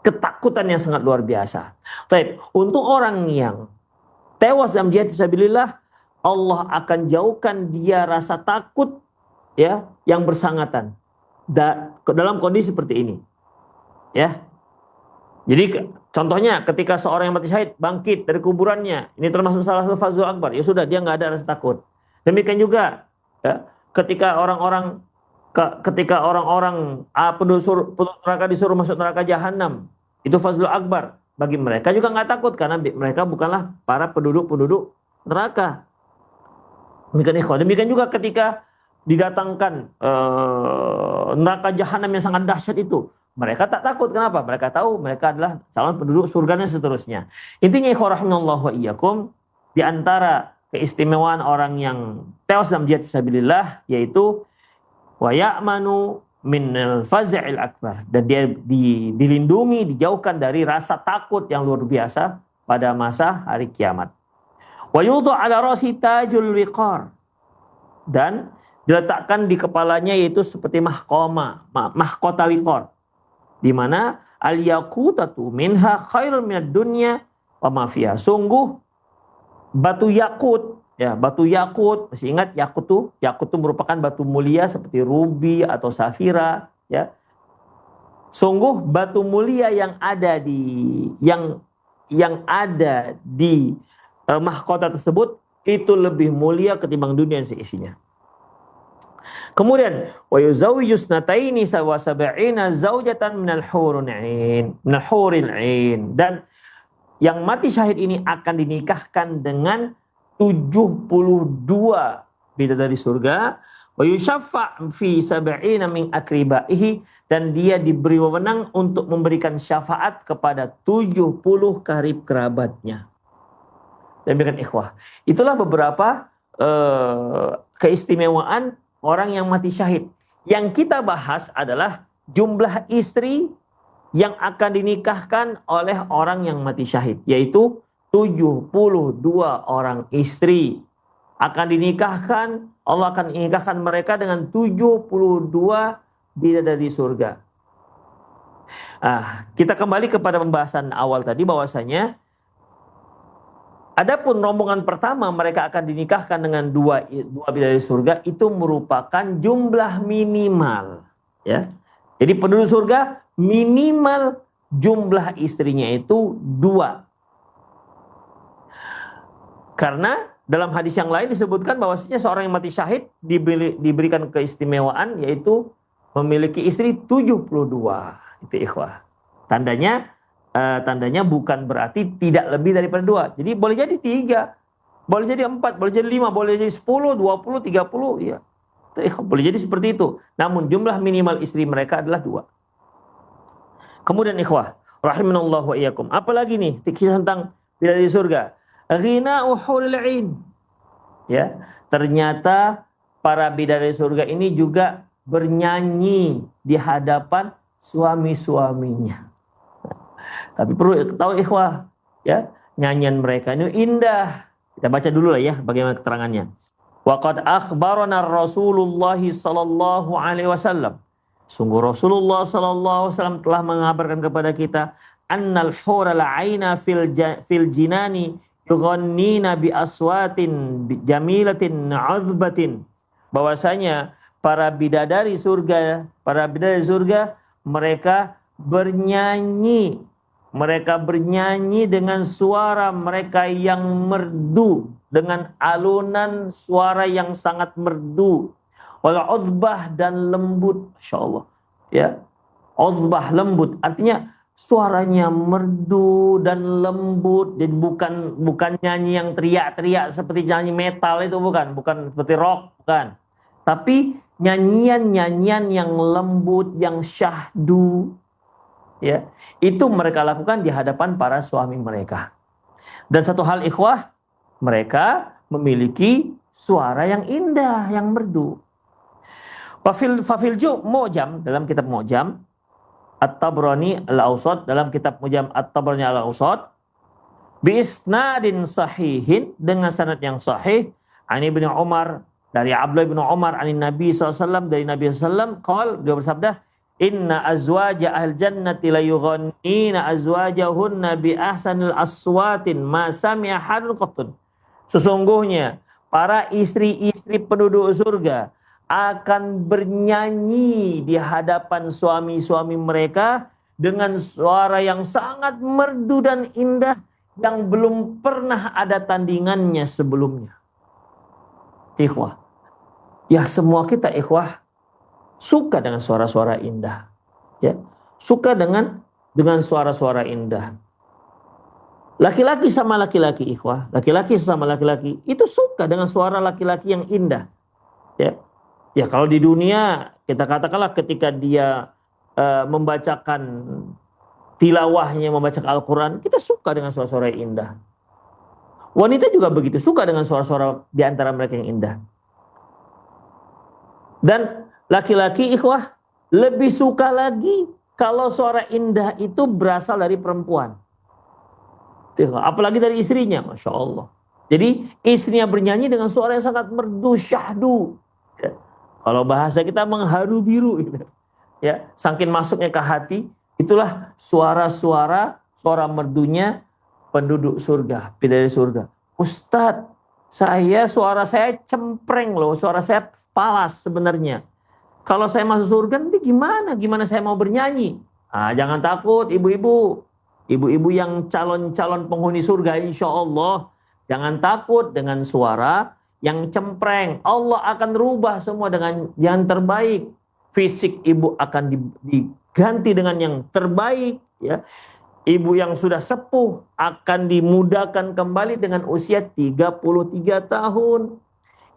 Ketakutan yang sangat luar biasa. Baik, untuk orang yang tewas dalam jihad fisabilillah, Allah akan jauhkan dia rasa takut, ya, yang bersangatan dalam kondisi seperti ini, ya. Jadi contohnya ketika seorang yang mati syahid bangkit dari kuburannya, ini termasuk salah satu fazul akbar. Ya sudah, dia nggak ada rasa takut. Demikian juga, ya, ketika orang-orang penduduk neraka disuruh masuk neraka jahanam, itu fazul akbar. Bagi mereka juga nggak takut karena mereka bukanlah para penduduk neraka. Demikian juga ketika didatangkan neraka jahanam yang sangat dahsyat itu, mereka tak takut. Kenapa? Mereka tahu mereka adalah calon penduduk surga dan seterusnya. Intinya ikhwah rahimanallahu wa iyyakum, di antara keistimewaan orang yang tewas dalam jihad fisabilillah yaitu wa ya'manu minal faz'il akbar, dan dia dilindungi, dijauhkan dari rasa takut yang luar biasa pada masa hari kiamat. Wa yudha ala rasi tajul wiqar, dan diletakkan di kepalanya yaitu seperti mahkota wiqar, di mana al-yaqutatu minha khairun minad dunya wa ma fiha. Sungguh batu yakut, ya, batu yakut, masih ingat yakut itu merupakan batu mulia seperti rubi atau safira, ya. Sungguh batu mulia yang ada di mahkota tersebut itu lebih mulia ketimbang dunia yang seisinya. Kemudian wa yuzawwiju snataini wa sab'ina zaujatan minal huril 'ain, dan yang mati syahid ini akan dinikahkan dengan 72 bidadari surga, wa yushaffa fi sab'ina min akribaihi, dan dia diberi wewenang untuk memberikan syafaat kepada 70 karib kerabatnya. Demikian ikhwah. Itulah beberapa keistimewaan orang yang mati syahid. Yang kita bahas adalah jumlah istri yang akan dinikahkan oleh orang yang mati syahid, yaitu 72 orang istri akan dinikahkan. Allah akan menikahkan mereka dengan 72 bidadari surga. Kita kembali kepada pembahasan awal tadi, bahwasanya adapun rombongan pertama mereka akan dinikahkan dengan dua bidadari surga, itu merupakan jumlah minimal, ya. Jadi penduduk surga minimal jumlah istrinya itu 2. Karena dalam hadis yang lain disebutkan bahwasanya seorang yang mati syahid diberikan keistimewaan yaitu memiliki istri 72. Itu ikhwah. Tandanya bukan berarti tidak lebih daripada 2. Jadi boleh jadi 3, boleh jadi 4, boleh jadi 5, boleh jadi 10, 20, 30, ya. Boleh jadi seperti itu. Namun jumlah minimal istri mereka adalah 2. Kemudian ikhwah rahimanallahu wa iyyakum, apalagi nih kisah tentang bidadari surga? Ghina'u huril 'ain. Ya, ternyata para bidadari surga ini juga bernyanyi di hadapan suami-suaminya. Tapi perlu tahu ikhwah, ya, nyanyian mereka ini indah. Kita baca dulu lah ya bagaimana keterangannya. Wa qad akhbarana Rasulullah sallallahu alaihi wasallam. Sungguh Rasulullah sallallahu alaihi wasallam telah mengabarkan kepada kita annal hural 'aina fil jinani yughannina bi aswatin jamilatin 'udbatin, bahwasanya para bidadari surga, mereka bernyanyi. Mereka bernyanyi dengan suara mereka yang merdu, dengan alunan suara yang sangat merdu. Wal udbah, dan lembut, insyaallah. Ya. Udbah, lembut, artinya suaranya merdu dan lembut, dan bukan nyanyi yang teriak-teriak seperti nyanyi metal itu, bukan seperti rock, bukan. Tapi nyanyian yang lembut, yang syahdu, ya, itu mereka lakukan di hadapan para suami mereka. Dan satu hal ikhwah, mereka memiliki suara yang indah, yang merdu. Fafil Mu'jam, dalam kitab Mu'jam At-Tabrani Al-Awsat, dalam kitab Mu'jam At-Tabrani Al-Awsat, bi isnadin sahihin, dengan sanad yang sahih, an Ibnu Umar, dari Abdullah bin Umar, anin Nabi SAW, dari Nabi SAW, qala, dia bersabda, inna azwaja ahl jannati la yughannina azwajahunna bi ahsanil aswatin ma sami'a hadun qattun. Sesungguhnya para istri-istri penduduk surga akan bernyanyi di hadapan suami-suami mereka dengan suara yang sangat merdu dan indah yang belum pernah ada tandingannya sebelumnya. Ikhwah, ya semua kita ikhwah suka dengan suara-suara indah, ya, suka dengan suara-suara indah. Laki-laki sama laki-laki, ikhwah, laki-laki sama laki-laki itu suka dengan suara laki-laki yang indah, ya. Ya kalau di dunia kita katakanlah ketika dia membacakan tilawahnya, membacakan Al-Quran, kita suka dengan suara-suara yang indah. Wanita juga begitu, suka dengan suara-suara di antara mereka yang indah. Dan laki-laki ikhwah lebih suka lagi kalau suara indah itu berasal dari perempuan. Apalagi dari istrinya, Masya Allah. Jadi istrinya bernyanyi dengan suara yang sangat merdu, syahdu. Ya. Kalau bahasa kita mengharu biru. Gitu. Ya, saking masuknya ke hati, itulah suara merdunya penduduk surga, bidadari surga. Ustadz, suara saya cempreng loh, suara saya falas sebenarnya. Kalau saya masuk surga nanti gimana? Gimana saya mau bernyanyi? Jangan takut ibu-ibu. Ibu-ibu yang calon-calon penghuni surga insya Allah. Jangan takut dengan suara yang cempreng. Allah akan rubah semua dengan yang terbaik. Fisik ibu akan diganti dengan yang terbaik. Ya. Ibu yang sudah sepuh akan dimudahkan kembali dengan usia 33 tahun.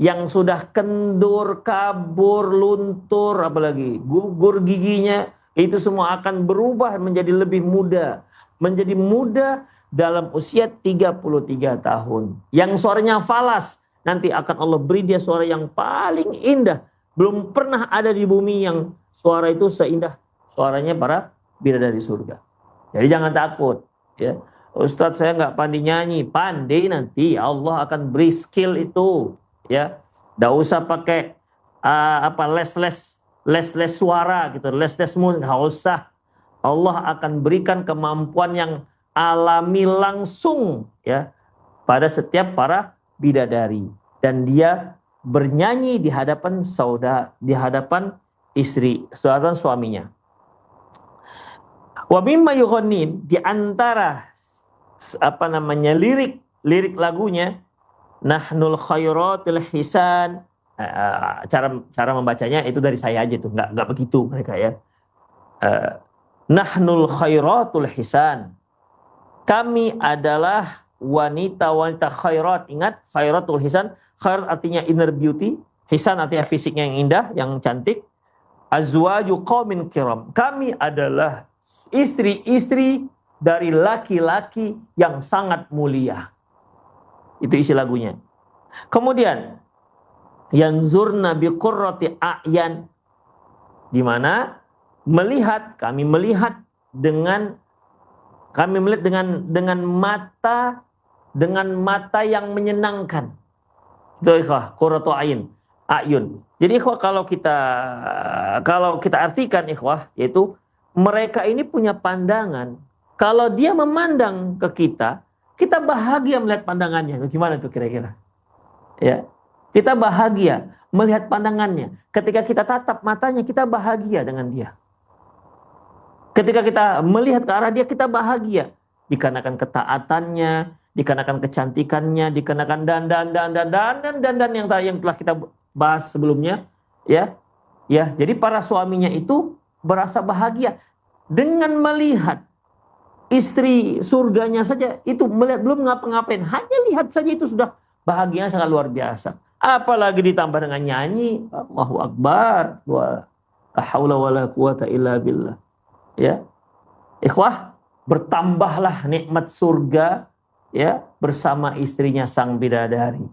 Yang sudah kendur, kabur, luntur, apalagi gugur giginya, itu semua akan berubah menjadi lebih muda. Menjadi muda dalam usia 33 tahun. Yang suaranya falas, nanti akan Allah beri dia suara yang paling indah. Belum pernah ada di bumi yang suara itu seindah suaranya para bidadari surga. Jadi jangan takut. Ya. Ustadz saya nggak pandai nyanyi. Pandai nanti Allah akan beri skill itu. Ya, nggak usah pakai les suara gitu, les musik, nggak usah. Allah akan berikan kemampuan yang alami langsung ya pada setiap para bidadari, dan dia bernyanyi di hadapan istri, suaminya. Wa mimma yughannin, di antara lirik lagunya, Nahnul khairatul hisan. Cara membacanya itu dari saya aja tuh, nggak begitu mereka ya. Nahnul khairatul hisan. Kami adalah wanita-wanita khairat. Ingat, khairatul hisan. Khairat artinya inner beauty. Hisan artinya fisiknya yang indah, yang cantik. Azwaju qaumin kiram. Kami adalah istri-istri dari laki-laki yang sangat mulia. Itu isi lagunya. Kemudian yanzurna biqurrati a'yan, di mana kami melihat dengan mata yang menyenangkan. Itu ikhwah, qurratu a'yun. Jadi ikhwah kalau kita artikan ikhwah, yaitu mereka ini punya pandangan, kalau dia memandang ke kita bahagia melihat pandangannya. Gimana tuh kira-kira? Ya. Kita bahagia melihat pandangannya. Ketika kita tatap matanya, kita bahagia dengan dia. Ketika kita melihat ke arah dia, kita bahagia. Dikarenakan ketaatannya, dikarenakan kecantikannya, dikarenakan dan yang telah kita bahas sebelumnya, ya. Jadi para suaminya itu berasa bahagia dengan melihat istri surganya saja, itu melihat belum ngapa-ngapain, hanya lihat saja itu sudah bahagianya sangat luar biasa. Apalagi ditambah dengan nyanyi, Allahu Akbar, wa la haula wala quwata illa billah. Ya, ikhwah, bertambahlah nikmat surga ya bersama istrinya sang bidadari.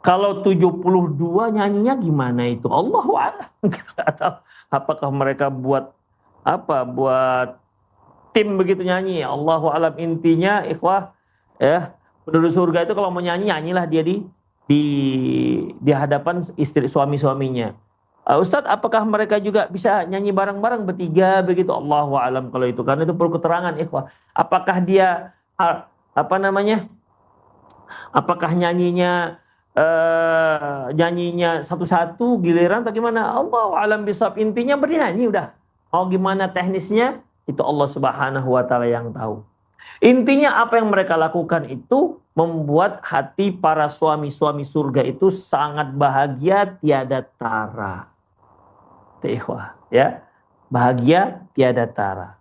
Kalau 72 nyanyinya gimana itu? Allahu a'lam. Kita nggak tahu apakah mereka buat tim begitu nyanyi. Allahu a'lam. Intinya ikhwah ya, penduduk surga itu kalau mau nyanyi, nyanyilah dia di hadapan istri suami-suaminya. Ustadz, apakah mereka juga bisa nyanyi bareng-bareng bertiga begitu? Allahu a'lam kalau itu, karena itu perlu keterangan ikhwah. Apakah dia apakah nyanyinya satu-satu giliran atau gimana? Allahu a'lam bishawab. Intinya bernyanyi udah. Mau gimana teknisnya itu Allah Subhanahu wa taala yang tahu. Intinya apa yang mereka lakukan itu membuat hati para suami-suami surga itu sangat bahagia tiada tara. Ikhwah, ya. Bahagia tiada tara.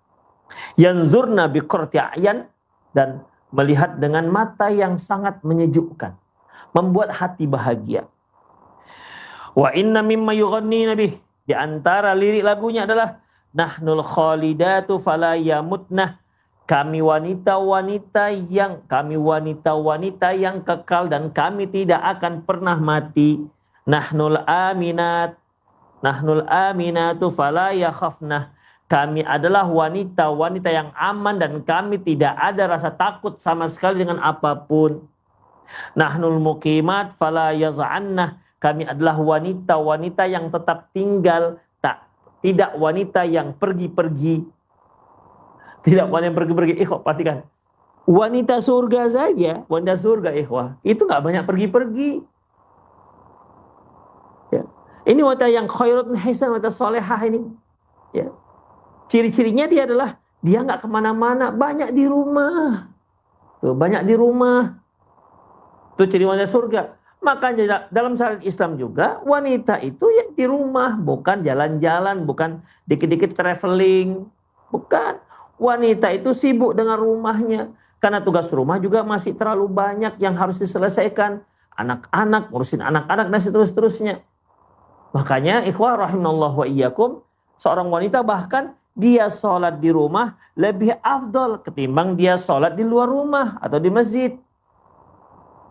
Yanzurna biqurrati a'yan, dan melihat dengan mata yang sangat menyejukkan, membuat hati bahagia. Wa inna mimma yughannina bih, di antara lirik lagunya adalah nahnul khalidatu fala yamutnah, kami wanita-wanita yang kekal dan kami tidak akan pernah mati. Nahnul aminatu fala yakhafnah, kami adalah wanita-wanita yang aman dan kami tidak ada rasa takut sama sekali dengan apapun. Nahnul muqimat fala yaz'annah, kami adalah wanita-wanita yang tetap tinggal, tidak wanita yang pergi-pergi. Tidak wanita yang pergi-pergi. Ikhwah, perhatikan. Wanita surga saja, wanita surga ikhwah, itu gak banyak pergi-pergi. Ya. Ini wanita yang khairatun hisan, wanita solehah ini. Ya. Ciri-cirinya dia adalah dia gak kemana-mana, banyak di rumah. Tuh, banyak di rumah. Itu ciri wanita surga. Makanya dalam syariat Islam juga wanita itu ya di rumah, bukan jalan-jalan, bukan dikit-dikit traveling, bukan. Wanita itu sibuk dengan rumahnya karena tugas rumah juga masih terlalu banyak yang harus diselesaikan. Anak-anak, ngurusin anak-anak dan seterusnya. Makanya ikhwah rahimallahu wa iyyakum, seorang wanita bahkan dia sholat di rumah lebih afdol ketimbang dia sholat di luar rumah atau di masjid.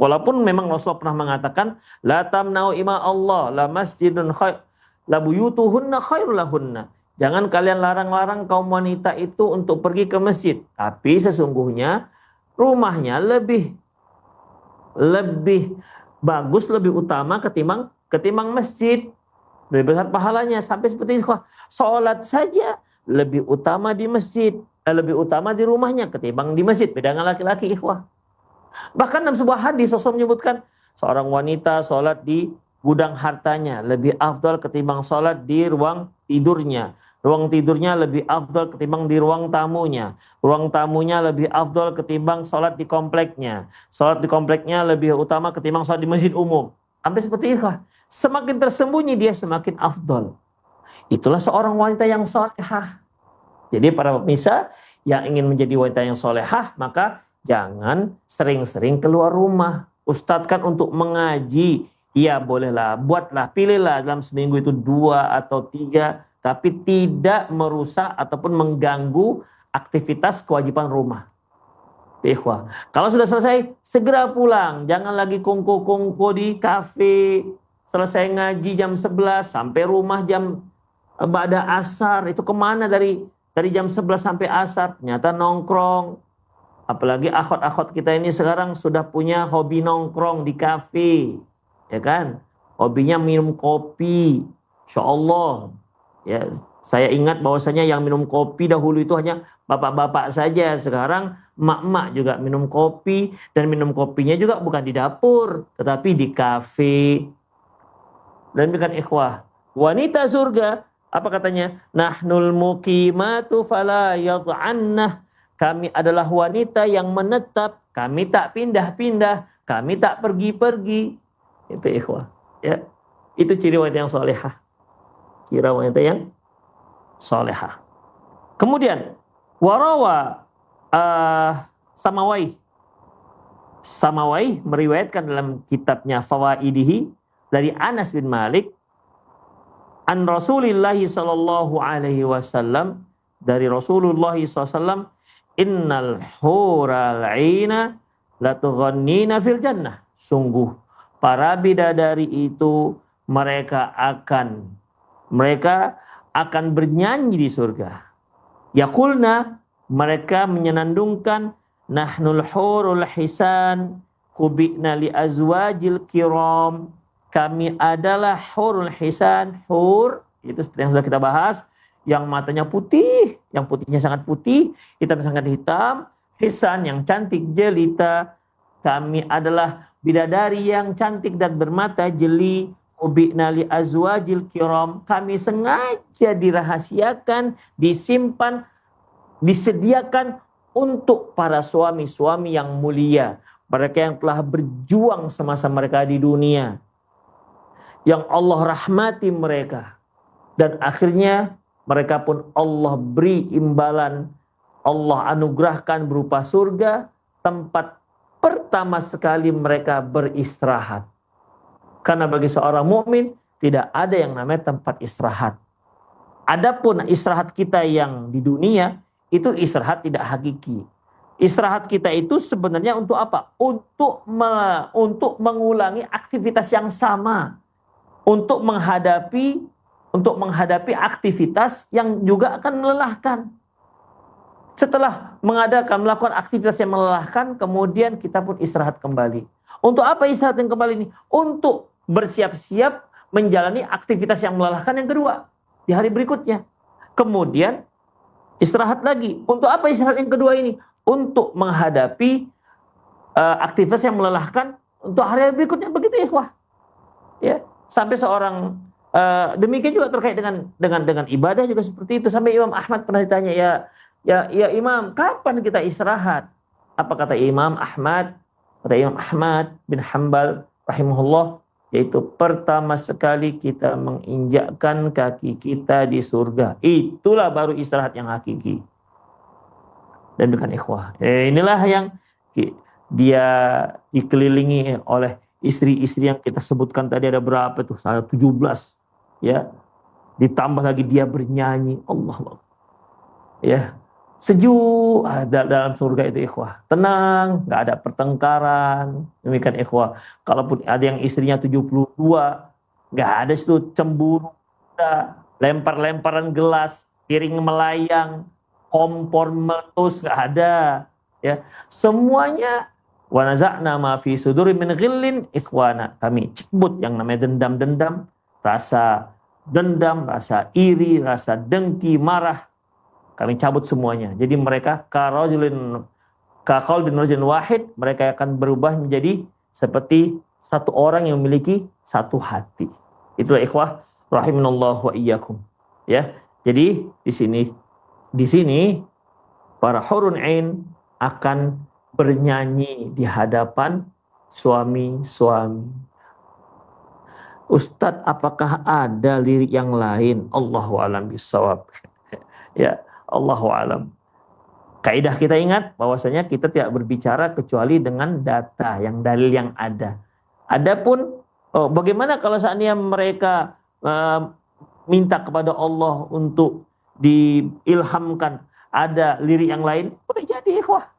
Walaupun memang Rasulullah pernah mengatakan la tamna'u ima Allah la masjidun khair la buyutuhunna khairul lahunna. Jangan kalian larang-larang kaum wanita itu untuk pergi ke masjid, tapi sesungguhnya rumahnya lebih bagus, lebih utama ketimbang masjid. Lebih besar pahalanya, sampai seperti itu. Salat saja lebih utama di masjid, lebih utama di rumahnya ketimbang di masjid. Beda dengan laki-laki, ikhwah. Bahkan dalam sebuah hadis Rasul menyebutkan seorang wanita sholat di gudang hartanya lebih afdal ketimbang sholat di ruang tidurnya. Ruang tidurnya lebih afdal ketimbang di ruang tamunya. Ruang tamunya lebih afdal ketimbang sholat di kompleknya. Sholat di kompleknya lebih utama ketimbang sholat di masjid umum. Sampai seperti itu. Semakin tersembunyi dia semakin afdal. Itulah seorang wanita yang solehah. Jadi para pemirsa yang ingin menjadi wanita yang solehah, maka jangan sering-sering keluar rumah. Ustadz kan untuk mengaji, ya bolehlah, buatlah, pilihlah dalam seminggu itu 2 atau 3, tapi tidak merusak ataupun mengganggu aktivitas kewajiban rumah. Ikhwah, kalau sudah selesai, segera pulang. Jangan lagi kongko-kongko di kafe. Selesai ngaji jam 11, sampai rumah jam ba'da asar. Itu kemana dari jam 11 sampai asar? Ternyata nongkrong. Apalagi akhwat-akhwat kita ini sekarang sudah punya hobi nongkrong di kafe, ya kan? Hobinya minum kopi, insya Allah. Ya, saya ingat bahwasanya yang minum kopi dahulu itu hanya bapak-bapak saja. Sekarang emak-emak juga minum kopi, dan minum kopinya juga bukan di dapur, tetapi di kafe. Dan demikian ikhwah, wanita surga apa katanya? Nahnul muqimatu fala yad'annah. Kami adalah wanita yang menetap, kami tak pindah-pindah, kami tak pergi-pergi. Itu ikhwah, ya. Itu ciri wanita yang solehah. Ciri wanita yang solehah. Kemudian warawa Samawai meriwayatkan dalam kitabnya Fawaidihi dari Anas bin Malik an Rasulillah sallallahu alaihi wasallam, dari Rasulullah sallallahu, innal hural aina latughannina fil jannah. Sungguh para bidadari itu mereka akan bernyanyi di surga. Yaqulna, mereka menyenandungkan, nahnul hurul hisan kubi'na li azwajil kiram. Kami adalah hurul hisan. Hur itu seperti yang sudah kita bahas, yang matanya putih, yang putihnya sangat putih, hitamnya sangat hitam. Hisan yang cantik jelita. Kami adalah bidadari yang cantik dan bermata jeli. Kubi'na li azwajil kiram. Kami sengaja dirahasiakan, disimpan, disediakan untuk para suami-suami yang mulia, mereka yang telah berjuang semasa mereka di dunia, yang Allah rahmati mereka, dan akhirnya mereka pun Allah beri imbalan, Allah anugerahkan berupa surga, tempat pertama sekali mereka beristirahat. Karena bagi seorang mukmin tidak ada yang namanya tempat istirahat. Adapun istirahat kita yang di dunia itu istirahat tidak hakiki. Istirahat kita itu sebenarnya untuk apa? Untuk mengulangi aktivitas yang sama, untuk menghadapi aktivitas yang juga akan melelahkan. Setelah melakukan aktivitas yang melelahkan, kemudian kita pun istirahat kembali. Untuk apa istirahat yang kembali ini? Untuk bersiap-siap menjalani aktivitas yang melelahkan yang kedua di hari berikutnya. Kemudian istirahat lagi. Untuk apa istirahat yang kedua ini? Untuk menghadapi aktivitas yang melelahkan untuk hari berikutnya. Begitu ikhwah. Ya, sampai seorang demikian juga terkait dengan ibadah juga seperti itu. Sampai Imam Ahmad pernah ditanya, ya Imam, kapan kita istirahat? Apa kata Imam Ahmad? Kata Imam Ahmad bin Hanbal rahimahullah, yaitu pertama sekali kita menginjakkan kaki kita di surga. Itulah baru istirahat yang hakiki. Dan bukan ikhwah. Inilah yang dia dikelilingi oleh istri-istri yang kita sebutkan tadi, ada berapa tuh? 17. Ya. Ditambah lagi dia bernyanyi. Allah. Ya. Sejuk dalam surga itu ikhwah. Tenang, enggak ada pertengkaran. Demikian ikhwah. Kalaupun ada yang istrinya 72, enggak ada itu cemburu, lempar-lemparan gelas, piring melayang, kompor meletus, enggak ada. Ya. Semuanya wa naza'na ma fi suduri min ghillin ikhwana. Kami cabut yang namanya dendam-dendam, rasa dendam, rasa iri, rasa dengki, marah. Kami cabut semuanya. Jadi mereka kaqaulin rajulin wahid, mereka akan berubah menjadi seperti satu orang yang memiliki satu hati. Itulah ikhwah rahimanallahu wa iyyakum. Ya. Jadi di sini para hurun ain akan bernyanyi di hadapan suami-suami. Ustadz, apakah ada lirik yang lain? Allahu a'lam bishawab. Ya, Allahu a'lam. Kaidah kita ingat bahwasanya kita tidak berbicara kecuali dengan data, yang dalil yang ada. Adapun bagaimana kalau seandainya mereka minta kepada Allah untuk diilhamkan ada lirik yang lain, boleh jadi ikhwah.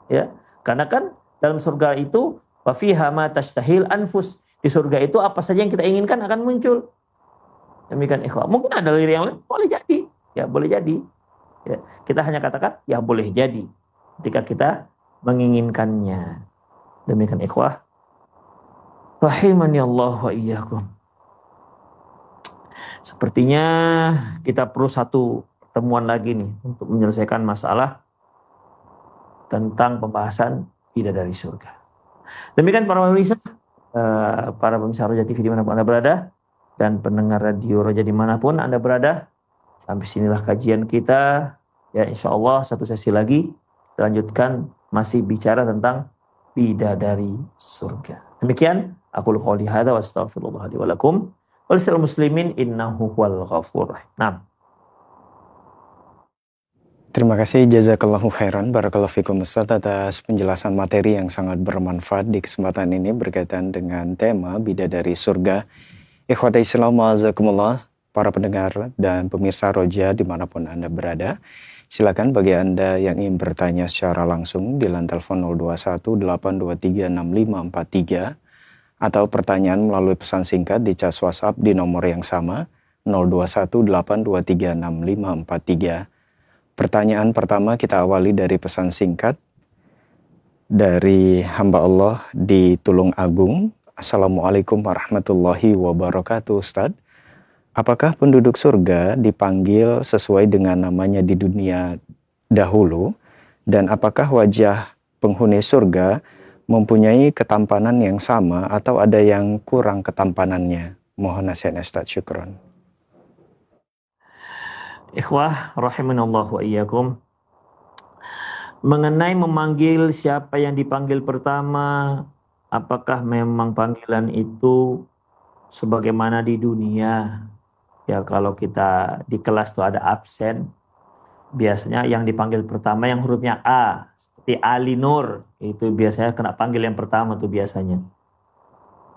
Ya, karena kan dalam surga itu wa fiha ma tashtahil anfus. Di surga itu apa saja yang kita inginkan akan muncul. Demikian ikhwah. Mungkin ada lirik yang lain, boleh jadi. Ya, boleh jadi. Ya, kita hanya katakan ya boleh jadi ketika kita menginginkannya. Demikian ikhwah rahimani Allah wa iyyakum. Sepertinya kita perlu satu pertemuan lagi nih untuk menyelesaikan masalah tentang pembahasan bidadari surga. Demikian para pemirsa Roja TV dimanapun Anda berada. dan pendengar radio Roja dimanapun Anda berada. Sampai sinilah kajian kita. Ya, insya Allah satu sesi lagi kita lanjutkan masih bicara tentang bidadari surga. Demikian aku qouli hadza wa astaghfirullah li wa lakum wal muslimin innahu huwal ghafur rahim. Nah, Terima kasih jazakallahu khairan barakallahu fikum Ustaz atas penjelasan materi yang sangat bermanfaat di kesempatan ini berkaitan dengan tema bidadari surga. Ikhwata Islam wa'azakumullah, para pendengar dan pemirsa Roja dimanapun Anda berada. Silakan bagi Anda yang ingin bertanya secara langsung di line telepon 0218236543 atau pertanyaan melalui pesan singkat di cas WhatsApp di nomor yang sama 0218236543. Pertanyaan pertama kita awali dari pesan singkat dari hamba Allah di Tulung Agung. Assalamualaikum warahmatullahi wabarakatuh Ustaz. Apakah penduduk surga dipanggil sesuai dengan namanya di dunia dahulu? Dan apakah wajah penghuni surga mempunyai ketampanan yang sama atau ada yang kurang ketampanannya? Mohon nasihat Ustaz, syukron. ikhwah rahimanallah wa iyyakum. Mengenai memanggil siapa yang dipanggil pertama, apakah memang panggilan itu sebagaimana di dunia? Ya, kalau kita di kelas tuh ada absen, biasanya yang dipanggil pertama yang hurufnya A, seperti Ali Nur, itu biasanya kena panggil yang pertama tuh biasanya.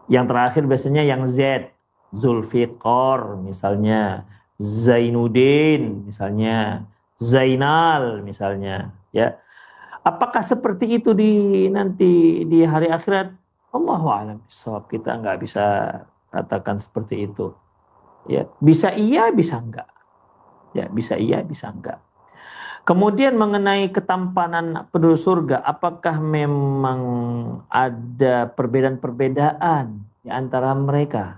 Yang terakhir biasanya yang Z, Zulfiqar misalnya, Zainuddin misalnya, Zainal misalnya, ya. Apakah seperti itu nanti di hari akhirat? Allahu a'lam bishawab, kita nggak bisa katakan seperti itu. Ya, bisa iya, bisa enggak. Ya, bisa iya, bisa enggak. Kemudian mengenai ketampanan penduduk surga, apakah memang ada perbedaan-perbedaan di antara mereka?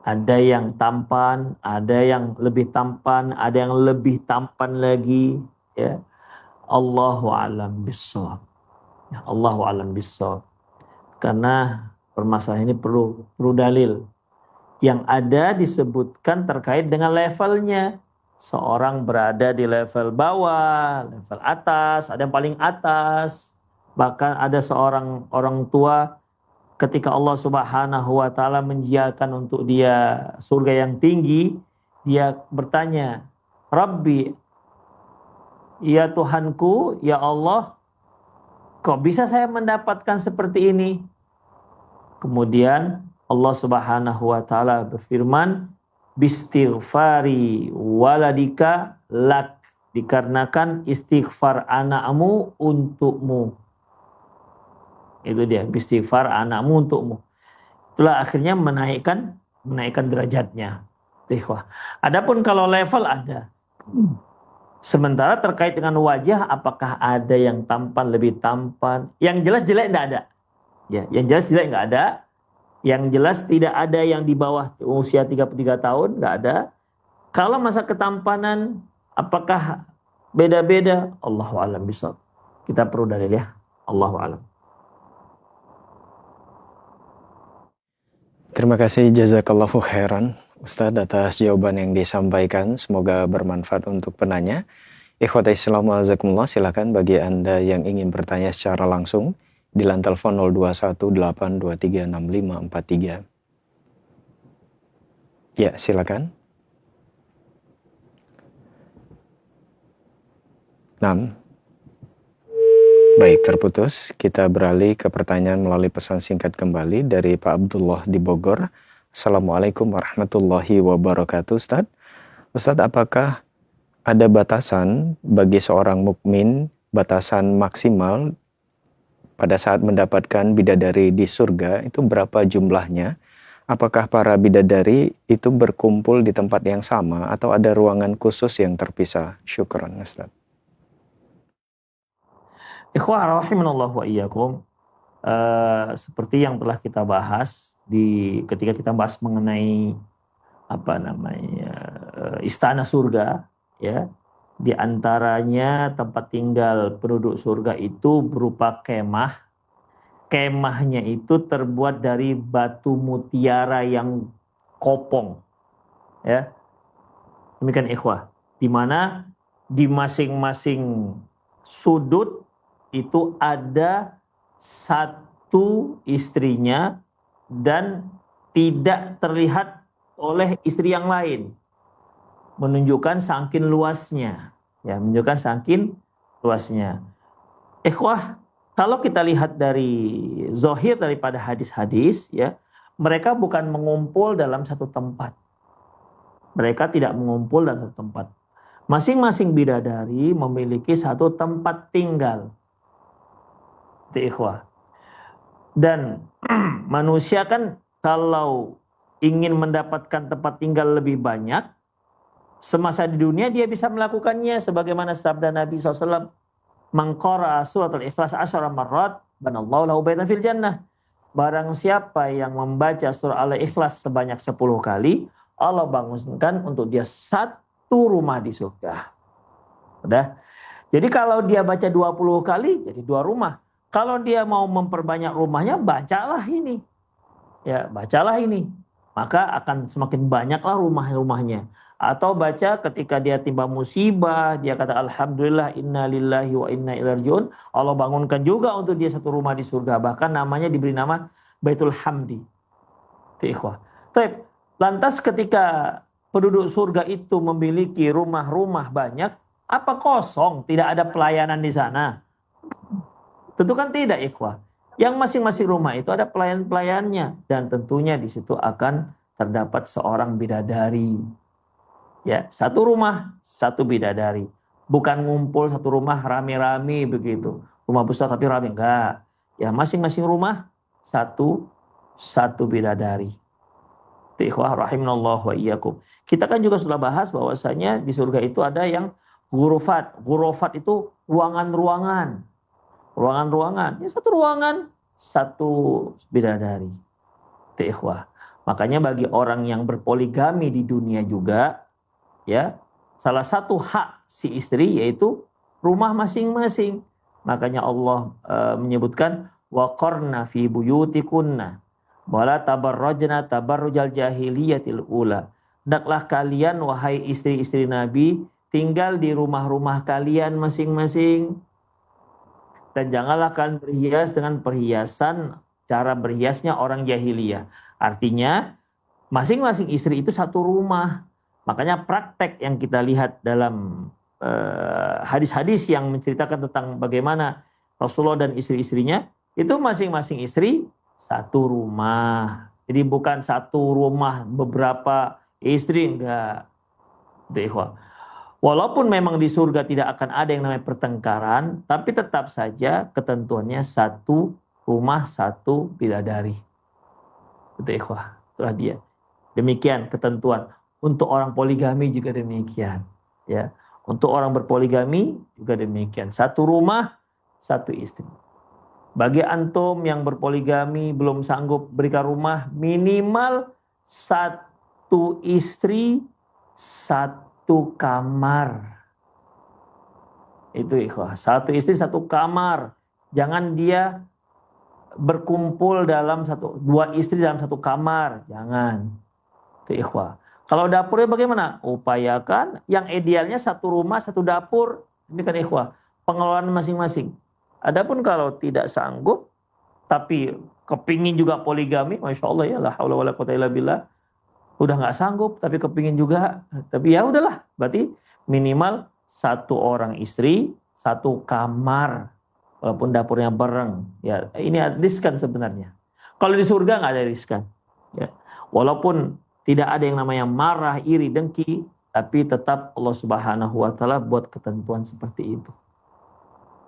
Ada yang tampan, ada yang lebih tampan, ada yang lebih tampan lagi. Ya, Allahu a'lam bishawab. Ya, Allahu a'lam bishawab. Karena permasalahan ini perlu dalil. Yang ada disebutkan terkait dengan levelnya. Seorang berada di level bawah, level atas, ada yang paling atas. Bahkan ada seorang orang tua ketika Allah Subhanahu wa taala menjiakan untuk dia surga yang tinggi, dia bertanya, "Rabbi, ya Tuhanku, ya Allah, kok bisa saya mendapatkan seperti ini?" Kemudian Allah Subhanahu wa taala berfirman, "Bistighfari waladika lak." Dikarenakan istighfar anakmu untukmu. Itu dia, istighfar anakmu untukmu. Itulah akhirnya menaikkan derajatnya. Ikhwah. Adapun kalau level ada. Sementara terkait dengan wajah, apakah ada yang tampan lebih tampan? Yang jelas jelek tidak ada. Ya, yang jelas jelek nggak ada. Yang jelas tidak ada yang di bawah usia 33 tahun, nggak ada. Kalau masa ketampanan, apakah beda-beda? Allahu a'lam bishawab. Kita perlu dalil ya. Allahu a'lam. Terima kasih jazakallahu khairan Ustadz atas jawaban yang disampaikan. Semoga bermanfaat untuk penanya. Ikhwata Islam wa'azakumullah, silakan bagi Anda yang ingin bertanya secara langsung di line telepon 0218236543. Ya, silakan. 6. Baik, terputus. Kita beralih ke pertanyaan melalui pesan singkat kembali dari Pak Abdullah di Bogor. Assalamualaikum warahmatullahi wabarakatuh, Ustaz. Ustaz, apakah ada batasan bagi seorang mukmin, batasan maksimal pada saat mendapatkan bidadari di surga itu berapa jumlahnya? Apakah para bidadari itu berkumpul di tempat yang sama atau ada ruangan khusus yang terpisah? Syukran, Ustaz. Ikhwah rahimanallahu wa iyyakum. Seperti yang telah kita bahas ketika kita bahas mengenai istana surga, ya, di antaranya tempat tinggal penduduk surga itu berupa kemah. Kemahnya itu terbuat dari batu mutiara yang kopong. Ya. Demikian ikhwah. Di mana di masing-masing sudut itu ada satu istrinya dan tidak terlihat oleh istri yang lain. Menunjukkan saking luasnya. Ya, menunjukkan saking luasnya. Ikhwah, kalau kita lihat dari zahir daripada hadis-hadis, ya, mereka bukan mengumpul dalam satu tempat. Mereka tidak mengumpul dalam satu tempat. Masing-masing bidadari memiliki satu tempat tinggal. Itu ikhwah. Dan manusia kan kalau ingin mendapatkan tempat tinggal lebih banyak, semasa di dunia dia bisa melakukannya sebagaimana sabda Nabi SAW, "Man qara'a suratul Ikhlas 10 marrat, banallahu lahu baitan fil jannah." Barang siapa yang membaca surah Al-Ikhlas sebanyak 10 kali, Allah bangunkan untuk dia satu rumah di surga. Udah. Jadi kalau dia baca 20 kali, jadi 2 rumah. Kalau dia mau memperbanyak rumahnya, bacalah ini. Ya, bacalah ini. Maka akan semakin banyaklah rumah-rumahnya. Atau baca ketika dia timba musibah, dia kata alhamdulillah inna lillahi wa inna ilaihi rajiun. Allah bangunkan juga untuk dia satu rumah di surga. Bahkan namanya diberi nama Baitul Hamdi. Itu ikhwah. Baik. Lantas ketika penduduk surga itu memiliki rumah-rumah banyak, apa kosong? Tidak ada pelayanan di sana? Tentu kan tidak, ikhwah. Yang masing-masing rumah itu ada pelayan-pelayannya. Dan tentunya di situ akan terdapat seorang bidadari. Ya, satu rumah, satu bidadari. Bukan ngumpul satu rumah rame-rame begitu. Rumah besar tapi rame. Enggak. Ya, masing-masing rumah satu bidadari. Ikhwah rahimanallahu wa iyyakum. Kita kan juga sudah bahas bahwasanya di surga itu ada yang ghurafat. Ghurafat itu ruangan-ruangan. Ruangan-ruangan. Ya, satu ruangan, satu bidadari. Ikhwah. Makanya bagi orang yang berpoligami di dunia juga, ya, salah satu hak si istri yaitu rumah masing-masing. Makanya Allah menyebutkan waqarna fi buyutikunna wala tabarrajna tabarrujal jahiliyatil ula. Hendaklah kalian wahai istri-istri Nabi tinggal di rumah-rumah kalian masing-masing. Dan janganlah kalian berhias dengan perhiasan cara berhiasnya orang jahiliyah. Artinya masing-masing istri itu satu rumah. Makanya praktek yang kita lihat dalam hadis-hadis yang menceritakan tentang bagaimana Rasulullah dan istri-istrinya, itu masing-masing istri satu rumah. Jadi bukan satu rumah beberapa istri, enggak. Walaupun memang di surga tidak akan ada yang namanya pertengkaran, tapi tetap saja ketentuannya satu rumah, satu bidadari. Itu ikhwah, itulah dia. Demikian ketentuan. Untuk orang poligami juga demikian. Ya, untuk orang berpoligami juga demikian. Satu rumah, satu istri. Bagi antum yang berpoligami belum sanggup berikan rumah, minimal satu istri, satu kamar. Itu ikhwah. Satu istri, satu kamar. Jangan dia berkumpul dalam dua istri dalam satu kamar. Jangan. Itu ikhwah. Kalau dapurnya bagaimana? Upayakan yang idealnya satu rumah, satu dapur. Ini kan ikhwah. Pengelolaan masing-masing. Adapun kalau tidak sanggup, tapi kepingin juga poligami, Masya Allah ya, la haula wala quwwata illa billah. Udah nggak sanggup, tapi kepingin juga. Tapi ya udahlah, berarti minimal satu orang istri, satu kamar. Walaupun dapurnya bareng. Ya, ini riskan sebenarnya. Kalau di surga nggak ada riskan. Ya. Walaupun tidak ada yang namanya marah, iri, dengki, tapi tetap Allah Subhanahu wa taala buat ketentuan seperti itu.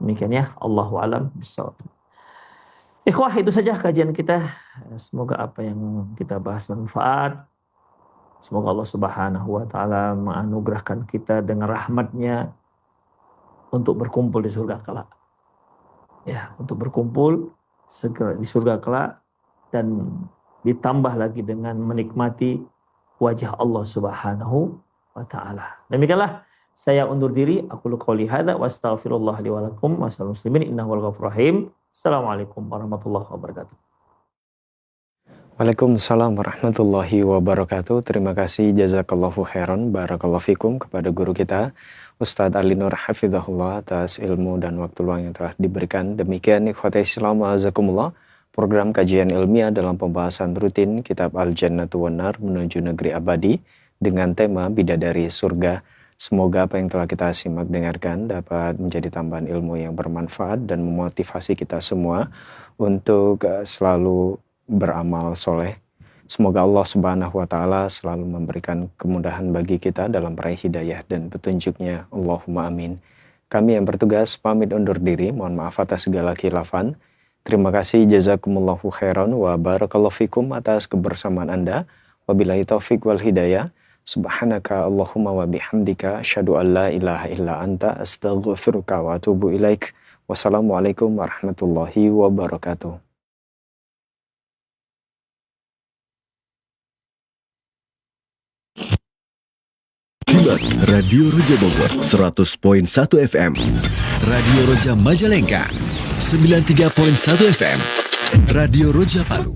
Demikian ya, Allahu a'lam bishawab. Ikhwah, itu saja kajian kita. Semoga apa yang kita bahas bermanfaat. Semoga Allah Subhanahu wa taala menganugerahkan kita dengan rahmatnya untuk berkumpul di surga kelak. Ya, untuk berkumpul segera di surga kelak dan ditambah lagi dengan menikmati wajah Allah Subhanahu wa taala. Demikianlah saya undur diri. Aku qouli hadza wa astaghfirullah li wa lakum wa muslimin innahu wal ghafurur rahim. Assalamualaikum warahmatullahi wabarakatuh. Waalaikumsalam warahmatullahi wabarakatuh. Terima kasih jazakallahu khairan barakallahu fikum kepada guru kita Ustadz Ali Nur Hafizahullah atas ilmu dan waktu luang yang telah diberikan. Demikian ikhwati Islam azakumullah, program kajian ilmiah dalam pembahasan rutin kitab Al-Jannatu wan Nar menuju negeri abadi dengan tema Bidadari Surga. Semoga apa yang telah kita simak dengarkan dapat menjadi tambahan ilmu yang bermanfaat dan memotivasi kita semua untuk selalu beramal soleh. Semoga Allah Subhanahu wa Ta'ala selalu memberikan kemudahan bagi kita dalam meraih hidayah dan petunjuknya. Allahumma amin. Kami yang bertugas pamit undur diri. Mohon maaf atas segala khilafan. Terima kasih jazakumullahu khairan wa barakallahu fikum atas kebersamaan Anda. Wabillahi taufiq wal hidayah. Subhanaka Allahumma wa bihamdika asyhadu an la ilaha illa anta astaghfiruka wa atubu ilaik. Wassalamualaikum warahmatullahi wabarakatuh. Simak Radio Roja Bogor 100.1 FM, Radio Roja Majalengka 93.1 FM, Radio Roja Palu